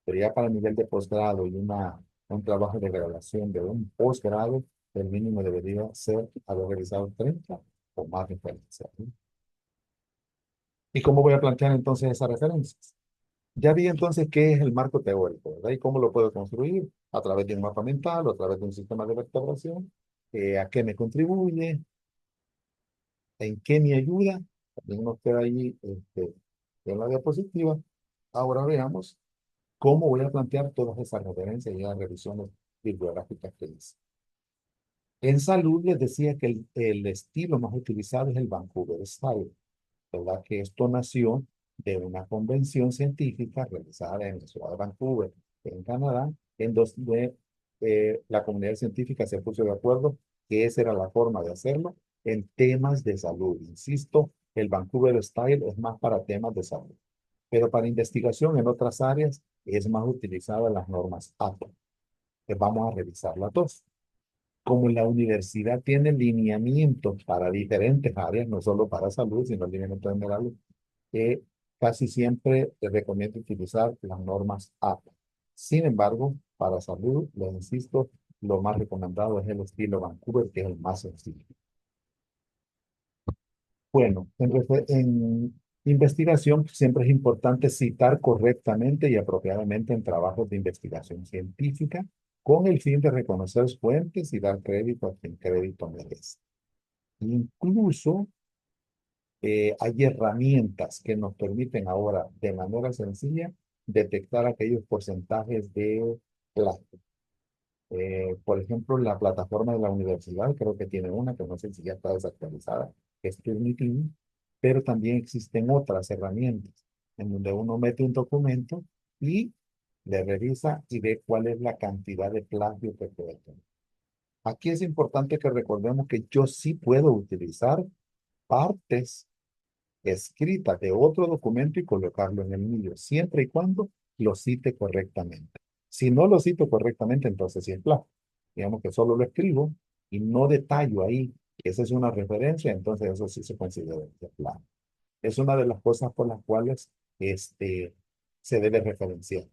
Pero ya para nivel de posgrado y un trabajo de graduación de un posgrado, el mínimo debería ser haber realizado 30 o más referencias, ¿no? ¿Y cómo voy a plantear entonces esas referencias? Ya vi entonces qué es el marco teórico, ¿verdad? Y cómo lo puedo construir a través de un mapa mental o a través de un sistema de vertebración, a qué me contribuye, en qué me ayuda. También nos queda ahí en la diapositiva. Ahora veamos cómo voy a plantear todas esas referencias y las revisiones bibliográficas que hice. En salud les decía que el estilo más utilizado es el Vancouver Style, ¿verdad? Que esto nació de una convención científica realizada en la ciudad de Vancouver, en Canadá, en donde la comunidad científica se puso de acuerdo que esa era la forma de hacerlo en temas de salud. Insisto, el Vancouver Style es más para temas de salud, pero para investigación en otras áreas es más utilizada las normas APA. Pues vamos a revisar las dos. Como la universidad tiene lineamientos para diferentes áreas, no solo para salud, sino lineamientos generales, que casi siempre te recomiendo utilizar las normas APA. Sin embargo, para salud, les insisto, lo más recomendado es el estilo Vancouver, que es el más sencillo. Bueno, en investigación siempre es importante citar correctamente y apropiadamente en trabajos de investigación científica con el fin de reconocer fuentes y dar crédito a quien crédito merece. Incluso hay herramientas que nos permiten ahora de manera sencilla detectar aquellos porcentajes de plagio. Por ejemplo, la plataforma de la universidad, creo que tiene una, que no sé si ya está desactualizada, que es Turnitin, pero también existen otras herramientas en donde uno mete un documento y le revisa y ve cuál es la cantidad de plagio que puede tener. Aquí es importante que recordemos que yo sí puedo utilizar partes escritas de otro documento y colocarlo en el mío, siempre y cuando lo cite correctamente. Si no lo cito correctamente, entonces sí es plagio. Digamos que solo lo escribo y no detallo ahí que esa es una referencia, entonces eso sí se considera de plagio. Es una de las cosas por las cuales se debe referenciar.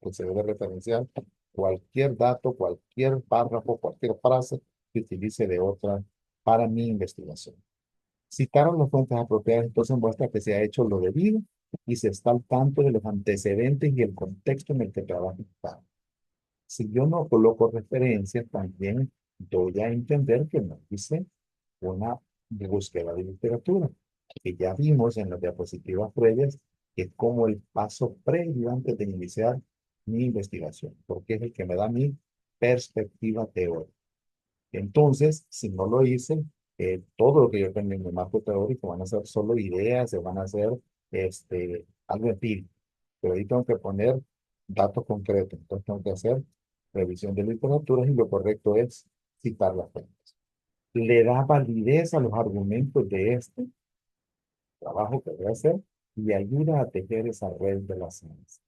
Pues se debe referenciar cualquier dato, cualquier párrafo, cualquier frase que utilice de otra para mi investigación. Citaron las fuentes apropiadas, entonces muestra que se ha hecho lo debido y se está al tanto de los antecedentes y el contexto en el que trabaja el Estado. Si yo no coloco referencias, también doy a entender que no hice una búsqueda de literatura, que ya vimos en las diapositivas previas, que es como el paso previo antes de iniciar mi investigación, porque es el que me da mi perspectiva teórica. Entonces, si no lo hice, todo lo que yo tengo en mi marco teórico van a ser solo ideas, se van a hacer algo empírico, pero ahí tengo que poner datos concretos, entonces tengo que hacer revisión de literatura y lo correcto es citar las fuentes. Le da validez a los argumentos de este trabajo que voy a hacer y ayuda a tejer esa red de la ciencia.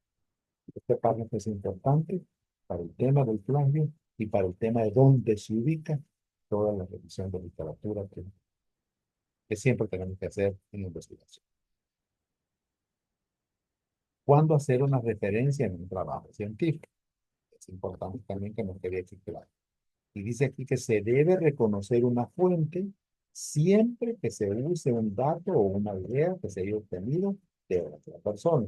Este párrafo es importante para el tema del plagio y para el tema de dónde se ubica toda la revisión de literatura que siempre tenemos que hacer en investigación. ¿Cuándo hacer una referencia en un trabajo científico? Es importante también que nos quede aquí claro. Y dice aquí que se debe reconocer una fuente siempre que se use un dato o una idea que se haya obtenido de otra persona.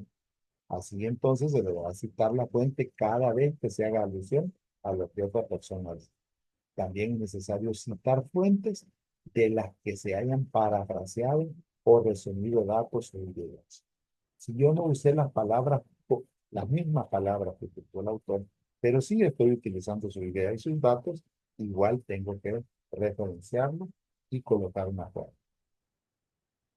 Así entonces se deberá citar la fuente cada vez que se haga alusión a lo que otra persona dice. También es necesario citar fuentes de las que se hayan parafraseado o resumido datos o ideas. Si yo no usé las palabras, las mismas palabras que utilizó el autor, pero sí estoy utilizando su idea y sus datos, igual tengo que referenciarlo y colocar una fuente.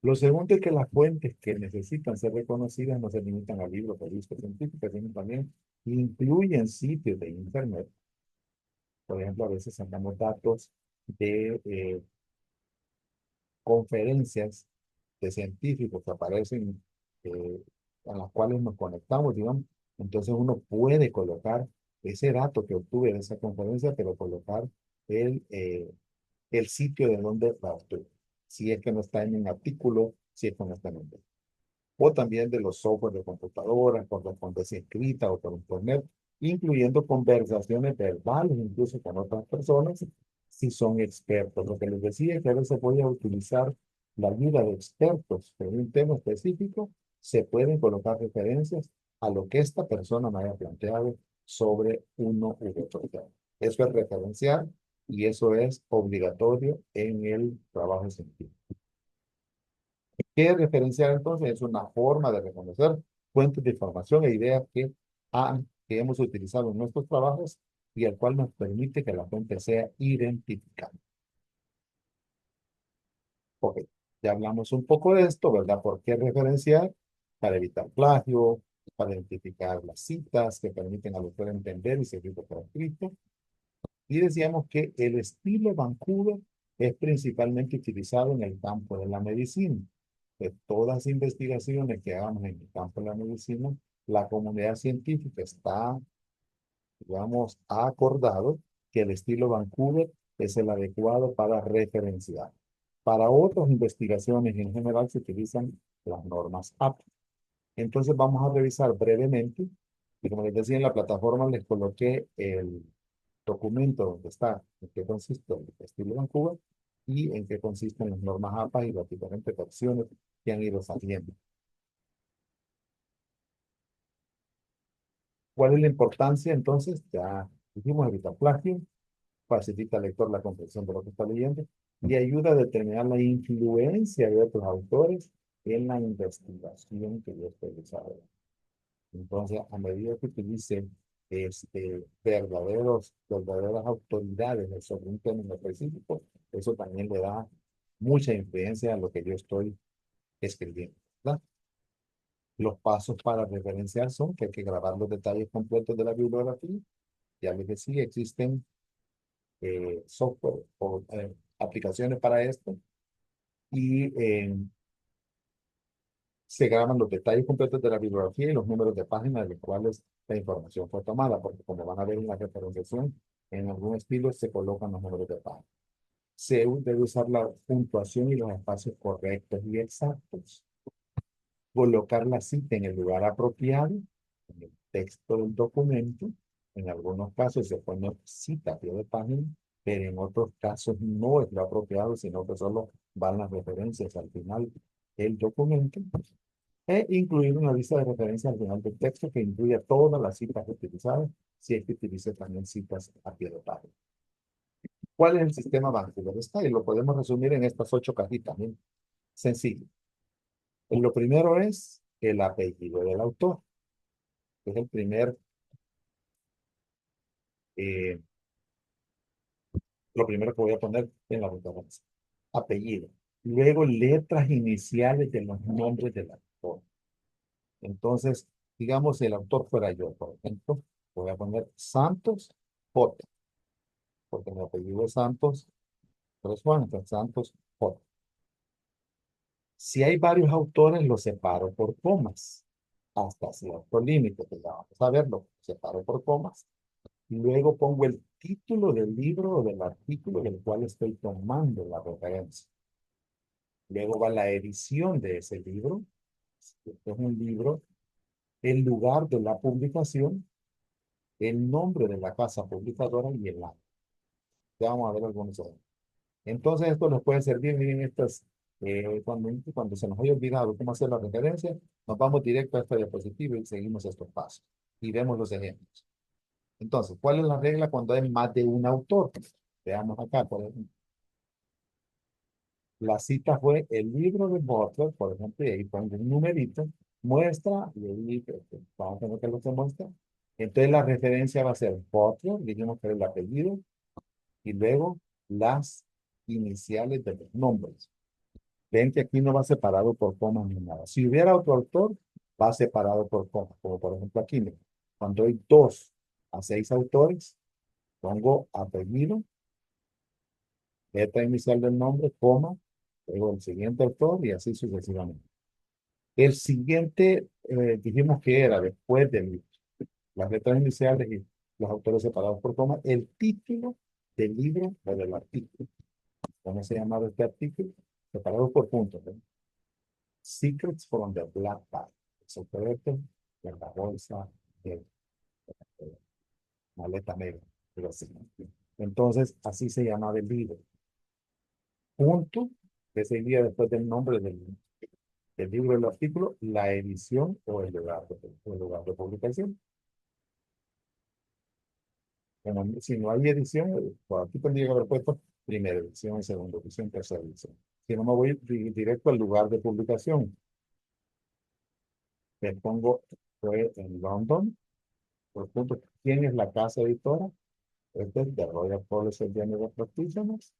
Lo segundo es que las fuentes que necesitan ser reconocidas no se limitan a libros, revistas científicas, sino también incluyen sitios de internet. Por ejemplo, a veces sacamos datos de conferencias de científicos que aparecen, a las cuales nos conectamos, digamos. Entonces uno puede colocar ese dato que obtuve de esa conferencia, pero colocar el sitio de donde la obtuve. Si es que no está en un artículo, si es que no está en un libro. O también de los software de computadoras, correspondencia escrita o por internet, incluyendo conversaciones verbales, incluso con otras personas, si son expertos. Lo que les decía es que a veces voy a utilizar la ayuda de expertos en un tema específico, se pueden colocar referencias a lo que esta persona me haya planteado sobre uno u otro tema. Eso es referenciar y eso es obligatorio en el trabajo científico. ¿Qué es referenciar entonces? Es una forma de reconocer fuentes de información e ideas que hemos utilizado en nuestros trabajos y el cual nos permite que la fuente sea identificada. Ok, ya hablamos un poco de esto, ¿verdad? ¿Por qué referenciar? Para evitar plagio, para identificar las citas que permiten al autor entender y seguir por escrito. Y decíamos que el estilo Vancouver es principalmente utilizado en el campo de la medicina. De todas las investigaciones que hagamos en el campo de la medicina, la comunidad científica está, digamos, ha acordado que el estilo Vancouver es el adecuado para referenciar. Para otras investigaciones en general se utilizan las normas APA. Entonces vamos a revisar brevemente, y como les decía en la plataforma les coloqué el documento donde está en qué consiste el estilo Vancouver y en qué consisten las normas APA y las diferentes versiones que han ido saliendo. ¿Cuál es la importancia entonces? Ya dijimos evitar plagio, facilita al lector la comprensión de lo que está leyendo y ayuda a determinar la influencia de otros autores en la investigación que yo estoy desarrollando. Entonces, a medida que utilice verdaderas autoridades sobre un tema en específico, eso también le da mucha influencia a lo que yo estoy escribiendo, ¿verdad? Los pasos para referenciar son que hay que grabar los detalles completos de la bibliografía. Ya les decía, existen software o aplicaciones para esto y se graban los detalles completos de la bibliografía y los números de páginas de los cuales la información fue tomada, porque como van a ver en la referenciación, en algún estilo se colocan los números de páginas. Se debe usar la puntuación y los espacios correctos y exactos. Colocar la cita en el lugar apropiado, en el texto del documento. En algunos casos se pone cita a pie de página, pero en otros casos no es lo apropiado, sino que solo van las referencias al final del documento. E incluir una lista de referencias al final del texto que incluya todas las citas utilizadas, si es que utilice también citas a pie de página. ¿Cuál es el sistema Vancouver Style? Lo podemos resumir en estas 8 cajitas. ¿Bien? Sencillo. Lo primero es el apellido del autor. Es el primer, eh, lo primero que voy a poner en la referencia. Apellido. Luego, letras iniciales de los nombres del autor. Entonces, digamos, el autor fuera yo, por ejemplo, voy a poner Santos J, porque mi apellido es Santos, pero es Juan, entonces Santos J. Si hay varios autores, los separo por comas, hasta cierto límite, que ya vamos a verlo, separo por comas. Luego pongo el título del libro o del artículo del cual estoy tomando la referencia. Luego va la edición de ese libro. Este es un libro, el lugar de la publicación, el nombre de la casa publicadora y el año. Ya vamos a ver algunos de ellos. Entonces, esto nos puede servir bien estas, cuando se nos haya olvidado cómo hacer la referencia, nos vamos directo a esta diapositiva y seguimos estos pasos. Y vemos los ejemplos. Entonces, ¿cuál es la regla cuando hay más de un autor? Veamos acá, por ejemplo. La cita fue el libro de Butler, por ejemplo, y ahí pongo un numerito, muestra, y ahí vamos a tener que lo que muestra. Entonces la referencia va a ser Butler, dijimos que era el apellido, y luego las iniciales de los nombres. Ven que aquí no va separado por comas ni nada. Si hubiera otro autor, va separado por comas, como por ejemplo aquí, mira, cuando hay 2 a 6 autores, pongo apellido, letra inicial del nombre, coma, luego el siguiente autor y así sucesivamente. El siguiente, dijimos que era después de las letras iniciales y los autores separados por coma, el título del libro o del artículo. ¿Cómo se llamaba este artículo? Separados por puntos. ¿Eh? Secrets from the Black Bag. Secreto de la bolsa de maleta negra. Así. Entonces, así se llamaba el libro. Punto, que seguía después del nombre del libro del artículo, la edición o el lugar de publicación. Si no hay edición, por aquí tendría que haber puesto primera edición, segunda edición, tercera edición. Si no, me voy directo al lugar de publicación. Le pongo, fue en London, por punto, ¿quién es la casa editora? Este es de Royal Publishers General Practitioners.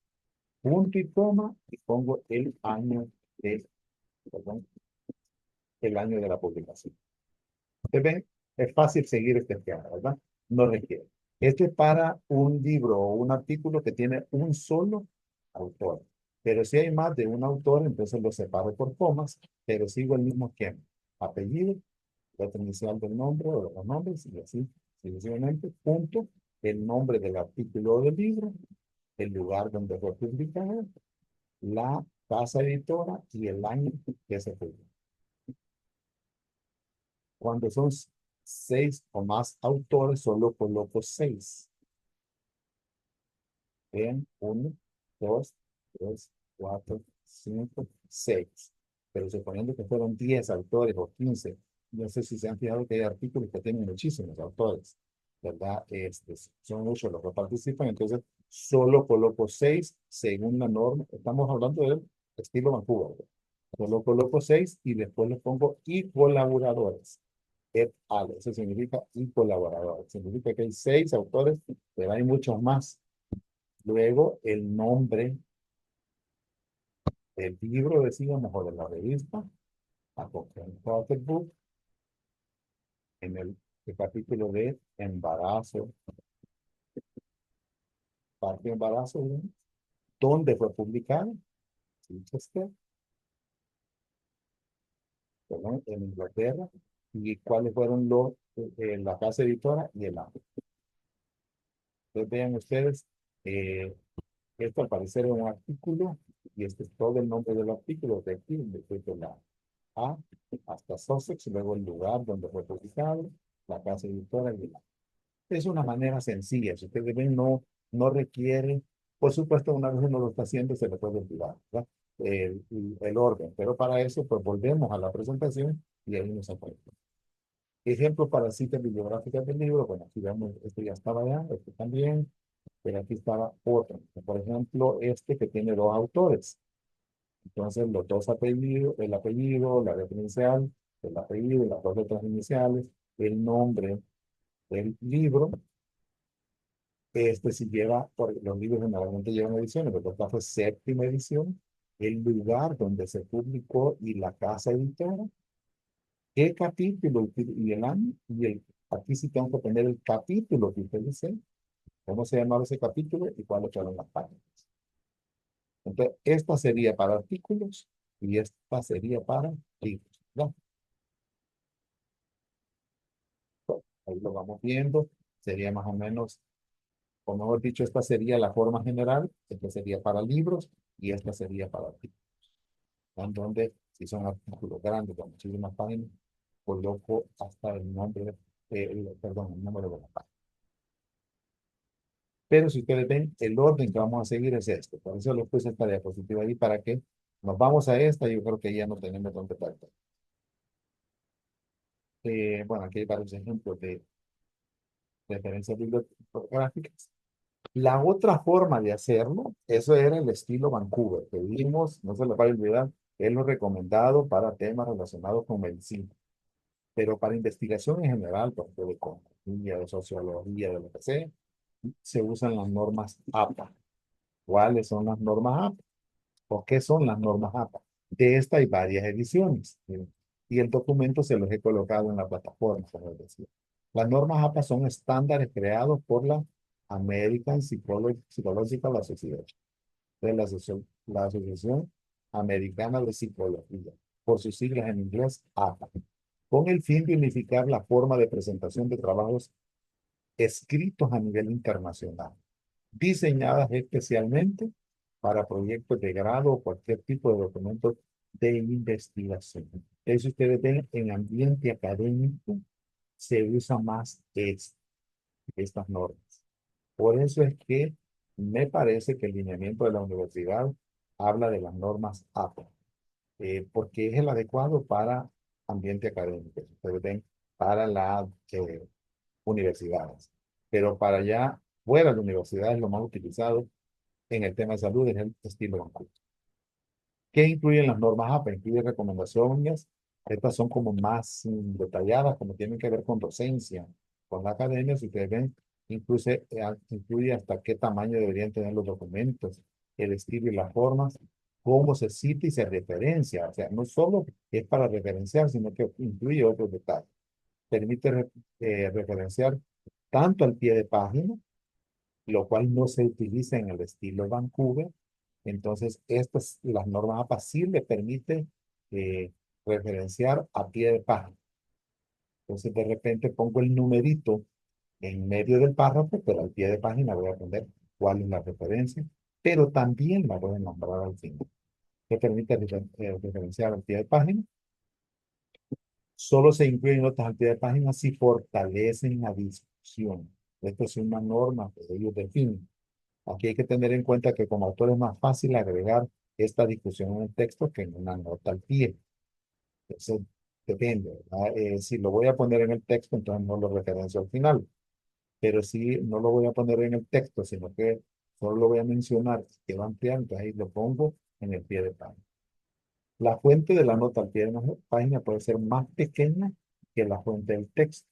Punto y coma, y pongo perdón, el año de la publicación. ¿Ustedes ven? Es fácil seguir este esquema, ¿verdad? No requiere. Este es para un libro o un artículo que tiene un solo autor. Pero si hay más de un autor, entonces lo separo por comas, pero sigo el mismo esquema. Apellido, letra inicial del nombre o de los nombres, y así sucesivamente, punto, el nombre del artículo o del libro, el lugar donde fue publicado, la casa editora y el año que se publicó. Cuando son 6 o más autores, solo coloco 6. Vean, 1, 2, 3, 4, 5, 6. Pero suponiendo que fueron 10 autores o 15, no sé si se han fijado que hay artículos que tienen muchísimos autores, ¿verdad? Son muchos los que participan, entonces solo coloco 6 según la norma. Estamos hablando del estilo Vancouver, ¿verdad? Solo coloco 6 y después les pongo y colaboradores. et al. Eso significa y colaborador. Significa que hay 6 autores, pero hay muchos más. Luego, el nombre del libro, decíamos, o de la revista, Apocalyptic Book, en el capítulo de embarazo, parte de embarazo, ¿no? ¿Dónde fue publicado? Chichester, perdón, en Inglaterra. ¿Y cuáles fueron la casa editora y el año? Entonces vean ustedes, eh, esto al parecer es un artículo, y este es todo el nombre del artículo, de aquí, desde la A hasta Sussex, luego el lugar donde fue publicado, la casa editora y el año. Es una manera sencilla, si ustedes ven, no requiere, por supuesto, una vez uno lo está haciendo, se le puede olvidar, ¿verdad? El orden, pero para eso, pues volvemos a la presentación y ahí nos aparece. Ejemplos para citas bibliográficas del libro, bueno, aquí vemos, este ya estaba ya, este también, pero aquí estaba otro. Por ejemplo, este que tiene 2 autores. Entonces, los 2 apellidos, el apellido, la letra inicial, el apellido, las 2 letras iniciales, el nombre del libro. Este sí lleva, porque los libros generalmente llevan ediciones, pero esta fue 7ª edición, el lugar donde se publicó y la casa editora, qué capítulo y el año, aquí sí tengo que poner el capítulo que utilicé, cómo se llamaba ese capítulo y cuáles fueron las páginas. Entonces, esta sería para artículos y esta sería para libros, ¿no? Ahí lo vamos viendo, sería más o menos, o mejor dicho, esta sería la forma general, esta sería para libros y esta sería para artículos. En donde, si son artículos grandes con muchísimas páginas, coloco hasta el nombre, perdón, el número de la página. Pero si ustedes ven, el orden que vamos a seguir es este. Por eso les puse esta diapositiva ahí para que nos vamos a esta. Yo creo que ya no tenemos donde partir. Bueno, aquí hay varios ejemplos de referencias bibliográficas. La otra forma de hacerlo, eso era el estilo Vancouver, que vimos, no se les va a olvidar, es lo recomendado para temas relacionados con medicina. Pero para investigación en general, por ejemplo, de economía, de sociología, de lo que sea, se usan las normas APA. ¿Cuáles son las normas APA? ¿O qué son las normas APA? De esta hay varias ediciones. Y el documento se los he colocado en la plataforma, como les decía. Las normas APA son estándares creados por la American Psychological Association, de la Asociación Americana de Psicología, por sus siglas en inglés APA, con el fin de unificar la forma de presentación de trabajos escritos a nivel internacional, diseñadas especialmente para proyectos de grado o cualquier tipo de documentos de investigación. Eso ustedes ven en ambiente académico, se usa más estas normas. Por eso es que me parece que el lineamiento de la universidad habla de las normas APA, porque es el adecuado para ambiente académico. Ustedes ven, para las universidades. Pero para allá, fuera de la universidad, es lo más utilizado en el tema de salud, es el estilo Vancouver. ¿Qué incluyen las normas APA? Incluye recomendaciones. Estas son como más detalladas, como tienen que ver con docencia, con la academia. Si ustedes ven, incluye hasta qué tamaño deberían tener los documentos, el estilo y las formas, cómo se cita y se referencia. O sea, no solo es para referenciar, sino que incluye otros detalles. Permite referenciar tanto al pie de página, lo cual no se utiliza en el estilo Vancouver. Entonces, las normas APA sí le permiten referenciar a pie de página. Entonces, de repente pongo el numerito en medio del párrafo, pero al pie de página voy a poner cuál es la referencia, pero también la voy a nombrar al final. Que permite referenciar al pie de página. Solo se incluyen notas al pie de página si fortalecen la discusión. Esto es una norma que ellos definen. Aquí hay que tener en cuenta que como autor es más fácil agregar esta discusión en el texto que en una nota al pie. Eso depende, ¿verdad? Si lo voy a poner en el texto, entonces no lo referencio al final. Pero si no lo voy a poner en el texto, sino que solo lo voy a mencionar, que va a ampliar, entonces ahí lo pongo en el pie de página. La fuente de la nota al pie de la página puede ser más pequeña que la fuente del texto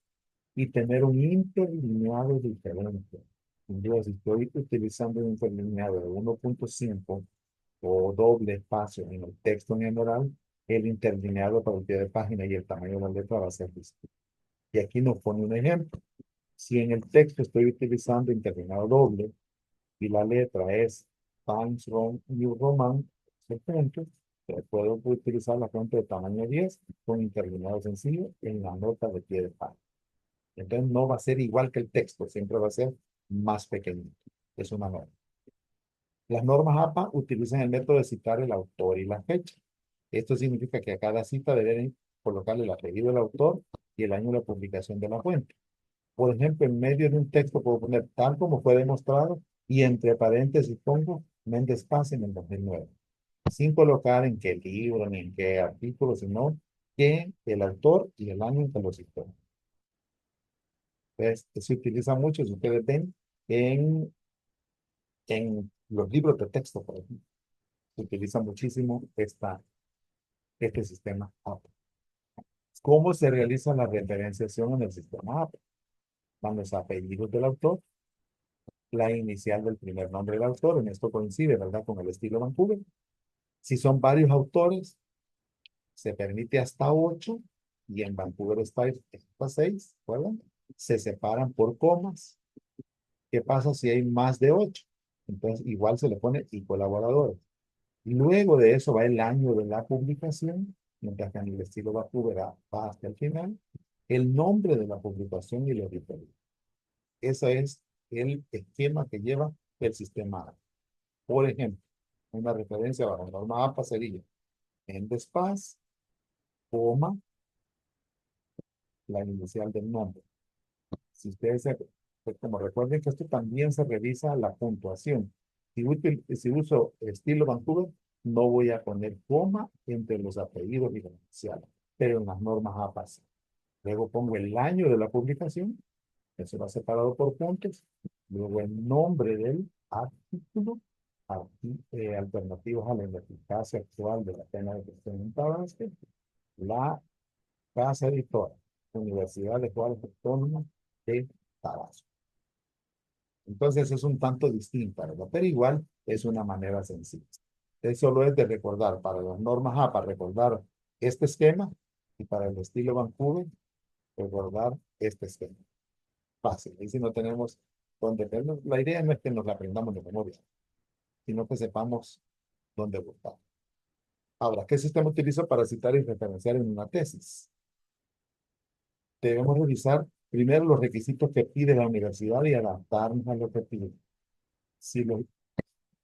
y tener un interlineado diferente. Yo, si estoy utilizando un interlineado de 1.5 o doble espacio en el texto en general, el interlineado para el pie de página y el tamaño de la letra va a ser distinto. Y aquí nos pone un ejemplo. Si en el texto estoy utilizando interlineado doble y la letra es Times New Roman, puedo utilizar la fuente de tamaño 10 con interlineado sencillo en la nota de pie de página. Entonces no va a ser igual que el texto, siempre va a ser más pequeñito. Es una norma. Las normas APA utilizan el método de citar el autor y la fecha. Esto significa que a cada cita deben colocarle el apellido del autor y el año de la publicación de la fuente. Por ejemplo, en medio de un texto puedo poner tal como fue demostrado y entre paréntesis pongo Méndez Paz en el 2009, sin colocar en qué libro ni en qué artículo, sino que el autor y el año en que lo citó. Entonces, se utiliza mucho, si ustedes ven, en los libros de texto, por ejemplo. Se utiliza muchísimo este sistema APA. ¿Cómo se realiza la referenciación en el sistema APA? Van los apellidos del autor, la inicial del primer nombre del autor, en esto coincide, ¿verdad?, con el estilo Vancouver. Si son varios autores, se permite hasta 8, y en Vancouver Style hasta 6, ¿verdad? Se separan por comas. ¿Qué pasa si hay más de 8? Entonces, igual se le pone y colaboradores. Luego de eso va el año de la publicación, mientras que en el estilo Vancouver va hasta el final, el nombre de la publicación y la editoría. Ese es el esquema que lleva el sistema APA. Por ejemplo, una referencia bajo norma APA sería en despacio, coma, la inicial del nombre. Si ustedes pues como recuerden que esto también se revisa la puntuación. Si uso estilo Vancouver, no voy a poner coma entre los apellidos y las iniciales, pero en las normas APA sí. Luego pongo el año de la publicación, eso va separado por puntos. Luego el nombre del artículo, alternativos a la ineficacia actual de la pena de prisión en Tabasco, la casa editora, Universidad de Juárez Autónoma de Tabasco. Entonces es un tanto distinta, ¿verdad? Pero igual es una manera sencilla. Eso solo es de recordar para las normas APA, recordar este esquema, y para el estilo Vancouver, recordar este esquema. Fácil. Y si no tenemos dónde verlo, la idea no es que nos la aprendamos de memoria, sino que sepamos dónde buscar. Ahora, ¿qué sistema utilizo para citar y referenciar en una tesis? Debemos revisar primero los requisitos que pide la universidad y adaptarnos a lo que pide. Si en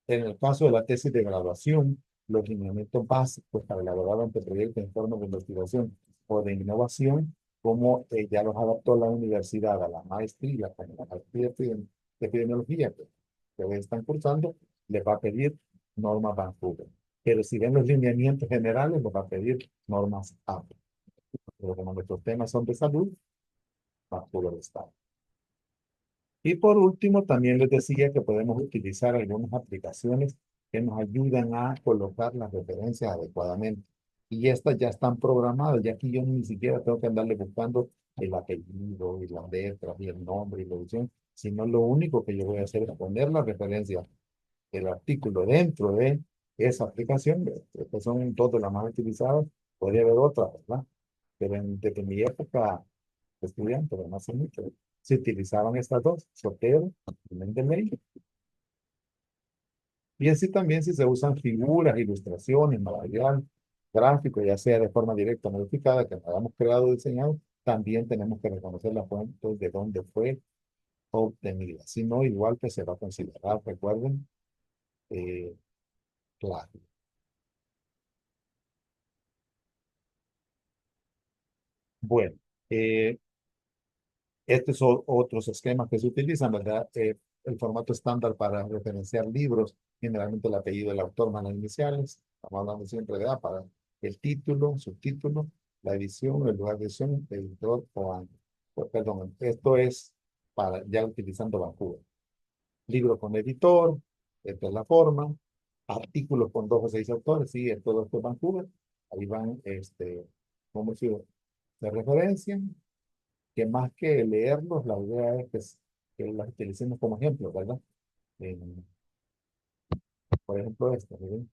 el caso de la tesis de graduación, los lineamientos básicos para elaborar anteproyectos en informes de investigación o de innovación, como ya los adaptó la universidad a la maestría, a la maestría de epidemiología que están cursando, les va a pedir normas Vancouver. Pero si ven los lineamientos generales, les va a pedir normas APA. Pero como nuestros temas son de salud, Vancouver está. Y por último, también les decía que podemos utilizar algunas aplicaciones que nos ayudan a colocar las referencias adecuadamente. Y estas ya están programadas, ya que yo ni siquiera tengo que andarle buscando el apellido y las letras y el nombre y la edición, sino lo único que yo voy a hacer es poner la referencia del artículo dentro de esa aplicación. Estas son dos de las más utilizadas, podría haber otras, ¿verdad? Pero desde mi época estudiante, pero no hace mucho, se utilizaban estas dos, Zotero y Mendeley. Y así también si se usan figuras, ilustraciones, material gráfico, ya sea de forma directa o modificada, que hayamos creado o diseñado, también tenemos que reconocer la fuente de dónde fue obtenida. Si no, igual que se va a considerar, recuerden, claro. Bueno, estos son otros esquemas que se utilizan, ¿verdad? El formato estándar para referenciar libros, generalmente el apellido del autor más las iniciales. Estamos hablando siempre de para el título, subtítulo, la edición, el lugar de edición, editor o año. Pues, perdón, esto es para ya utilizando Vancouver. Libro con editor, esta es la forma. Artículos con 2 o 6 autores, sí, todo esto es Vancouver. Ahí van, ¿cómo se de referencia, que más que leerlos, la idea es que las utilicemos como ejemplo, ¿verdad? Eh, por ejemplo, esta, ¿verdad?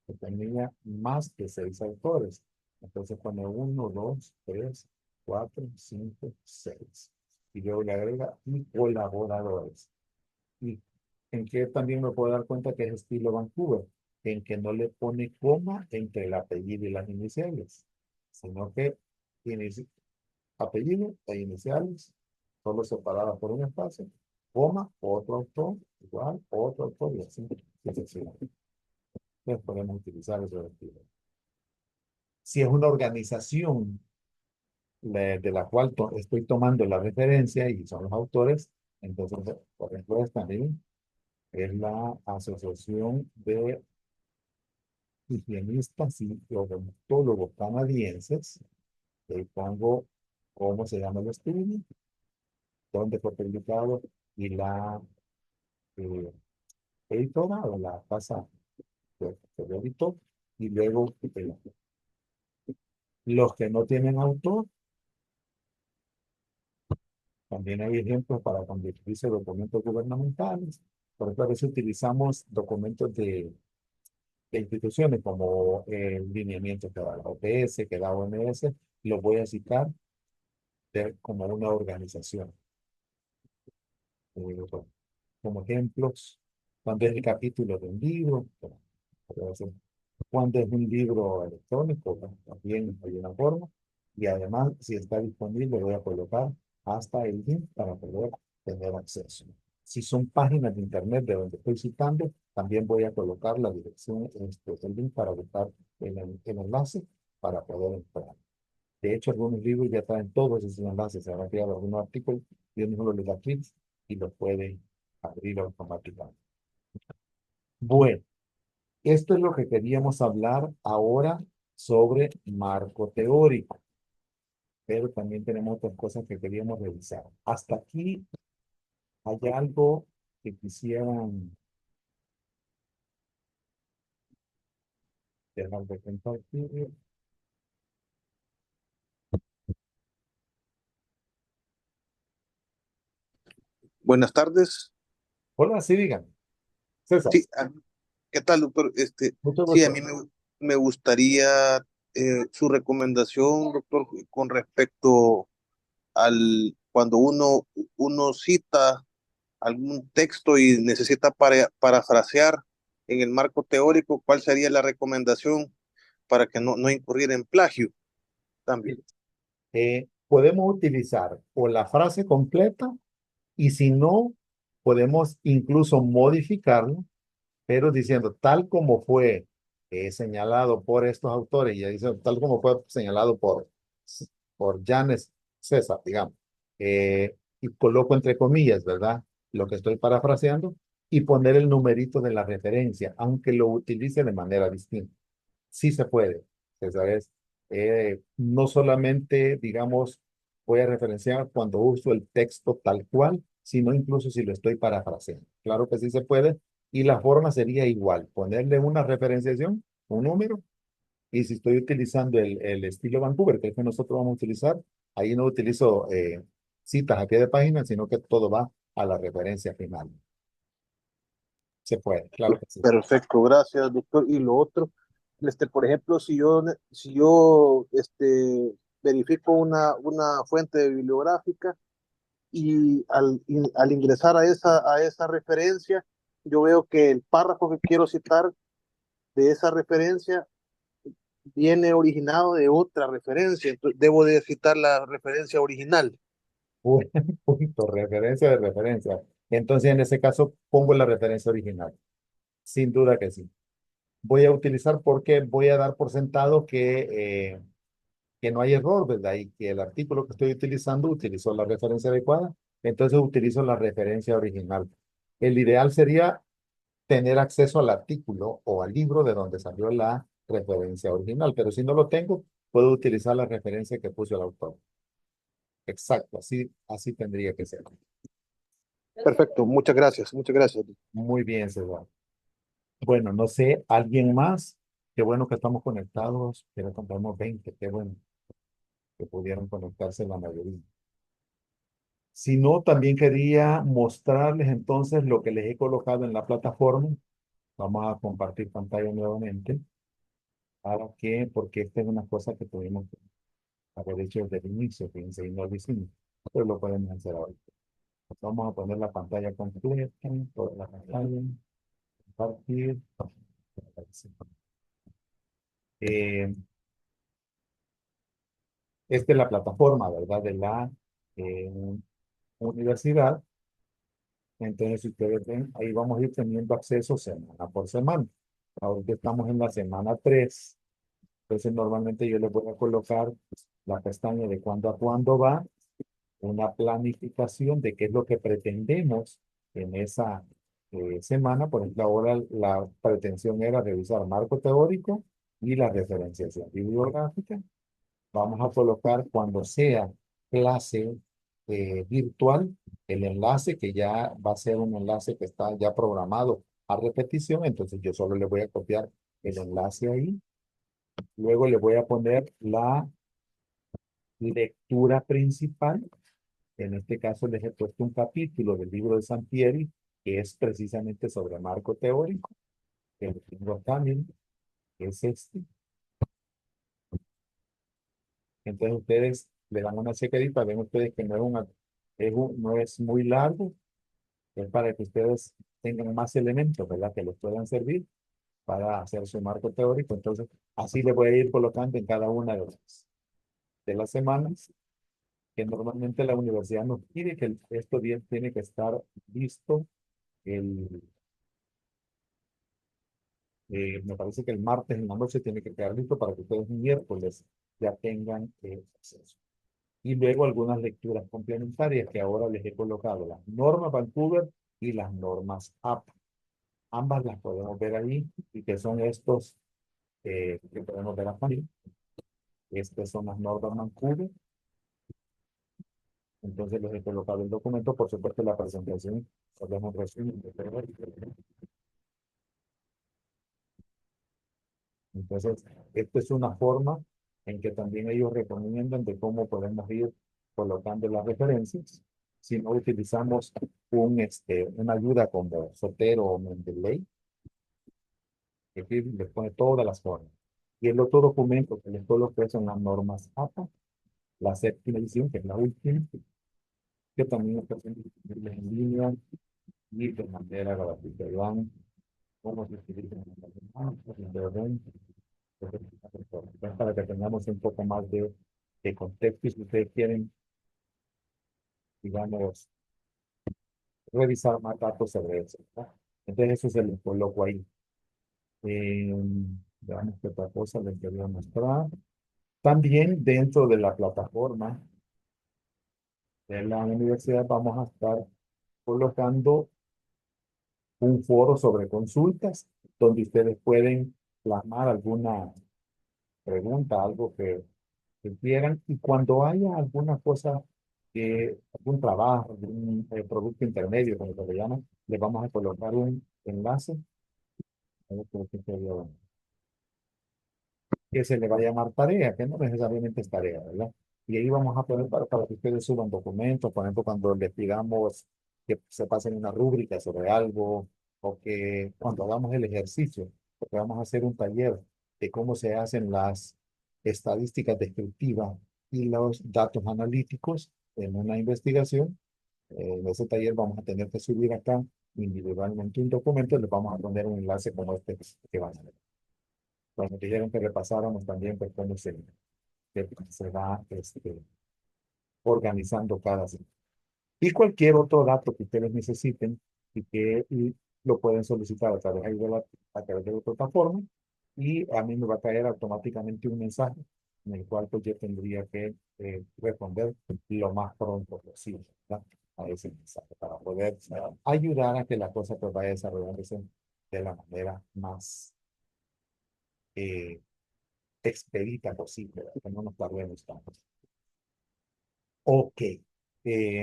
Que tenía más que 6 autores. Entonces pone uno, dos, tres, cuatro, cinco, seis. Y luego le agrega y colaboradores. Y en que también me puedo dar cuenta que es estilo Vancouver, en que no le pone coma entre el apellido y las iniciales, sino que inici- apellido e iniciales, solo separadas por un espacio, coma, otro autor, igual, otro autor y así sucesivamente. Entonces podemos utilizar ese estilo. Si es una organización de la cual estoy tomando la referencia y son los autores, entonces, por ejemplo, esta también es la Asociación de Higienistas y Odontólogos Canadienses. Le pongo cómo se llama el estudio, dónde fue publicado y la eh, editora o la casa que lo editó. Y luego los que no tienen autor, también hay ejemplos para cuando utilice documentos gubernamentales. Por ejemplo, a veces utilizamos documentos de instituciones como el lineamiento que da la OPS, que da OMS, los voy a citar como una organización. Eh, como ejemplos, cuando es el capítulo de un libro, puede ser cuando es un libro electrónico, bueno, también hay una forma. Y además, si está disponible, voy a colocar hasta el link para poder tener acceso. Si son páginas de internet de donde estoy citando, también voy a colocar la dirección, el link para buscar el enlace para poder entrar. De hecho, algunos libros ya traen todos esos enlaces. Se han creado algunos artículos y uno les da clics y los pueden abrir automáticamente. Bueno, esto es lo que queríamos hablar ahora sobre marco teórico, pero también tenemos otras cosas que queríamos revisar. Hasta aquí hay algo que quisieran dejar de compartir. Buenas tardes. Hola, sí, digan. César, Sí, ¿qué tal, doctor? mucho Sí, a gusto. mí me gustaría su recomendación, doctor, con respecto al cuando uno cita algún texto y necesita parafrasear en el marco teórico, ¿cuál sería la recomendación para que no incurriera en plagio también? Podemos utilizar o la frase completa y si no, podemos incluso modificarlo pero diciendo tal como fue señalado por estos autores, y ya dice tal como fue señalado por Janes César, digamos, y coloco entre comillas, ¿verdad? Lo que estoy parafraseando, y poner el numerito de la referencia, aunque lo utilice de manera distinta. Sí se puede, César, no solamente, digamos, voy a referenciar cuando uso el texto tal cual, sino incluso si lo estoy parafraseando. Claro que sí se puede, y la forma sería igual, ponerle una referenciación, un número, y si estoy utilizando el estilo Vancouver, que es que nosotros vamos a utilizar, ahí no utilizo citas a pie de página, sino que todo va a la referencia final. Se puede, claro que sí. Perfecto, gracias, doctor. Y lo otro, por ejemplo, si yo verifico una fuente bibliográfica y al ingresar a esa referencia, yo veo que el párrafo que quiero citar de esa referencia viene originado de otra referencia, entonces debo de citar la referencia original. Buen punto, referencia de referencia. Entonces, en ese caso, pongo la referencia original. Sin duda que sí. Voy a utilizar porque voy a dar por sentado que no hay error, ¿verdad? Y que el artículo que estoy utilizando utilizó la referencia adecuada. Entonces, utilizo la referencia original. El ideal sería tener acceso al artículo o al libro de donde salió la referencia original. Pero si no lo tengo, puedo utilizar la referencia que puso el autor. Exacto, así tendría que ser. Perfecto, muchas gracias, muchas gracias. Muy bien, César. Bueno, no sé, ¿alguien más? Qué bueno que estamos conectados, pero contamos 20, qué bueno. que pudieron conectarse la mayoría. Si no, también quería mostrarles entonces lo que les he colocado en la plataforma. Vamos a compartir pantalla nuevamente. ¿Para qué? Porque esta es una cosa que tuvimos que haber hecho desde el inicio, fíjense, y no lo hicimos, pero lo podemos hacer ahora. Vamos a poner la pantalla completa, toda la pantalla, compartir. Eh, Esta es la plataforma, ¿verdad? De la eh, universidad. Entonces, si ustedes ven, ahí vamos a ir teniendo acceso semana por semana. Ahorita estamos en la semana 3. Entonces, normalmente yo les voy a colocar la pestaña de cuándo a cuándo va, una planificación de qué es lo que pretendemos en esa semana. Por ejemplo, ahora la pretensión era revisar marco teórico y la referenciación bibliográfica. Vamos a colocar cuando sea clase virtual, el enlace que ya va a ser un enlace que está ya programado a repetición. Entonces yo solo le voy a copiar el enlace ahí. Luego le voy a poner la lectura principal. En este caso les he puesto un capítulo del libro de Sampieri, que es precisamente sobre marco teórico, que lo tengo acá, miren, que es este. Entonces ustedes le dan una checadita, ven ustedes que no es, no es muy largo, es para que ustedes tengan más elementos, ¿verdad? Que les puedan servir para hacer su marco teórico. Entonces, así le voy a ir colocando en cada una de las semanas, que normalmente la universidad nos pide que esto bien tiene que estar listo el, me parece que el martes en la noche tiene que quedar listo para que ustedes miércoles ya tengan acceso. Y luego algunas lecturas complementarias que ahora les he colocado, las normas Vancouver y las normas APA. Ambas las podemos ver ahí y que son estos que podemos ver aquí. Estas son las normas Vancouver. Entonces les he colocado el documento, por supuesto la presentación, podemos resumir. Entonces, esta es una forma en que también ellos recomiendan de cómo podemos ir colocando las referencias. Si no utilizamos una ayuda como Sotero o Mendeley, que aquí les pone todas las formas. Y el otro documento que les coloqué son las normas APA, la séptima edición, que es la última, que también están disponibles en línea y de manera gratuita. Vean cómo se utilizan para que tengamos un poco más de contexto y si ustedes quieren, digamos, revisar más datos sobre eso, ¿no? Entonces eso se les coloco ahí. Veamos qué otra cosa les quería mostrar. También dentro de la plataforma de la universidad vamos a estar colocando un foro sobre consultas donde ustedes pueden plasmar alguna pregunta, algo que quieran, y cuando haya alguna cosa, algún trabajo, algún producto intermedio, como se le llama, le vamos a colocar un enlace, a ver, creo que sería bueno, que se le va a llamar tarea, que no necesariamente es tarea, ¿verdad? Y ahí vamos a poner para que ustedes suban documentos, por ejemplo, cuando les pidamos que se pasen una rúbrica sobre algo, o que cuando hagamos el ejercicio, porque vamos a hacer un taller de cómo se hacen las estadísticas descriptivas y los datos analíticos en una investigación. En ese taller vamos a tener que subir acá individualmente un documento y les vamos a poner un enlace como este que van a ver. Cuando dijeron que repasáramos también pues, cómo se va organizando cada semana. Y cualquier otro dato que ustedes necesiten y lo pueden solicitar a través de la plataforma y a mí me va a caer automáticamente un mensaje en el cual pues, yo tendría que responder lo más pronto posible, ¿verdad? A ese mensaje para poder ayudar a que la cosa pues, vaya desarrollándose de la manera más eh, expedita posible, ¿verdad? Que no nos tardemos tanto. Ok.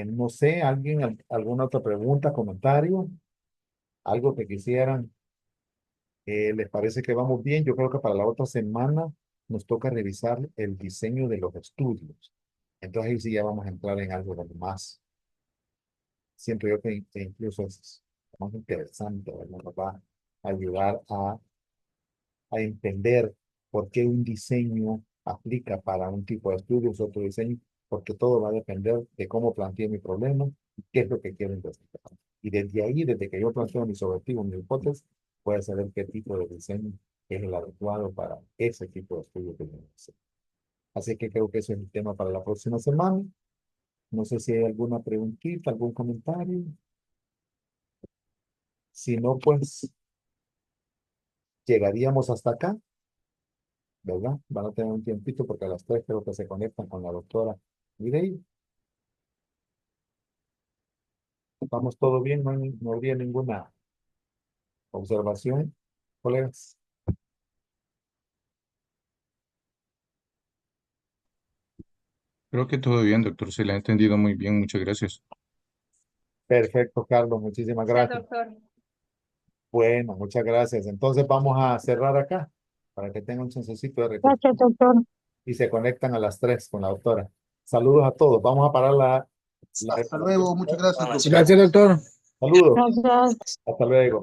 No sé, alguna otra pregunta, comentario, algo que quisieran. ¿Les parece que vamos bien? Yo creo que para la otra semana nos toca revisar el diseño de los estudios. Entonces ahí sí ya vamos a entrar en algo de lo más. Siento yo que incluso es más interesante, ¿verdad? Nos va a ayudar a entender por qué un diseño aplica para un tipo de estudios, otro diseño, porque todo va a depender de cómo planteé mi problema y qué es lo que quiero investigar. Y desde ahí, desde que yo planteo mis objetivos, mi hipótesis, voy a saber qué tipo de diseño es el adecuado para ese tipo de estudio que yo necesito. Así que creo que ese es el tema para la próxima semana. No sé si hay alguna preguntita, algún comentario. Si no, pues llegaríamos hasta acá, ¿verdad? Van a tener un tiempito porque a las 3 creo que se conectan con la doctora Mireille. Vamos todo bien, no habría ninguna observación, colegas. Creo que todo bien, doctor. Se le ha entendido muy bien. Muchas gracias. Perfecto, Carlos, muchísimas Sí, gracias. doctor. Bueno, muchas gracias. Entonces vamos a cerrar acá para que tengan un chancecito de recursos Gracias, doctor. y se conectan a las 3 con la doctora. Saludos a todos. Vamos a parar la Hasta luego, muchas gracias, doctor. Gracias, doctor. Saludos. Gracias. Hasta luego.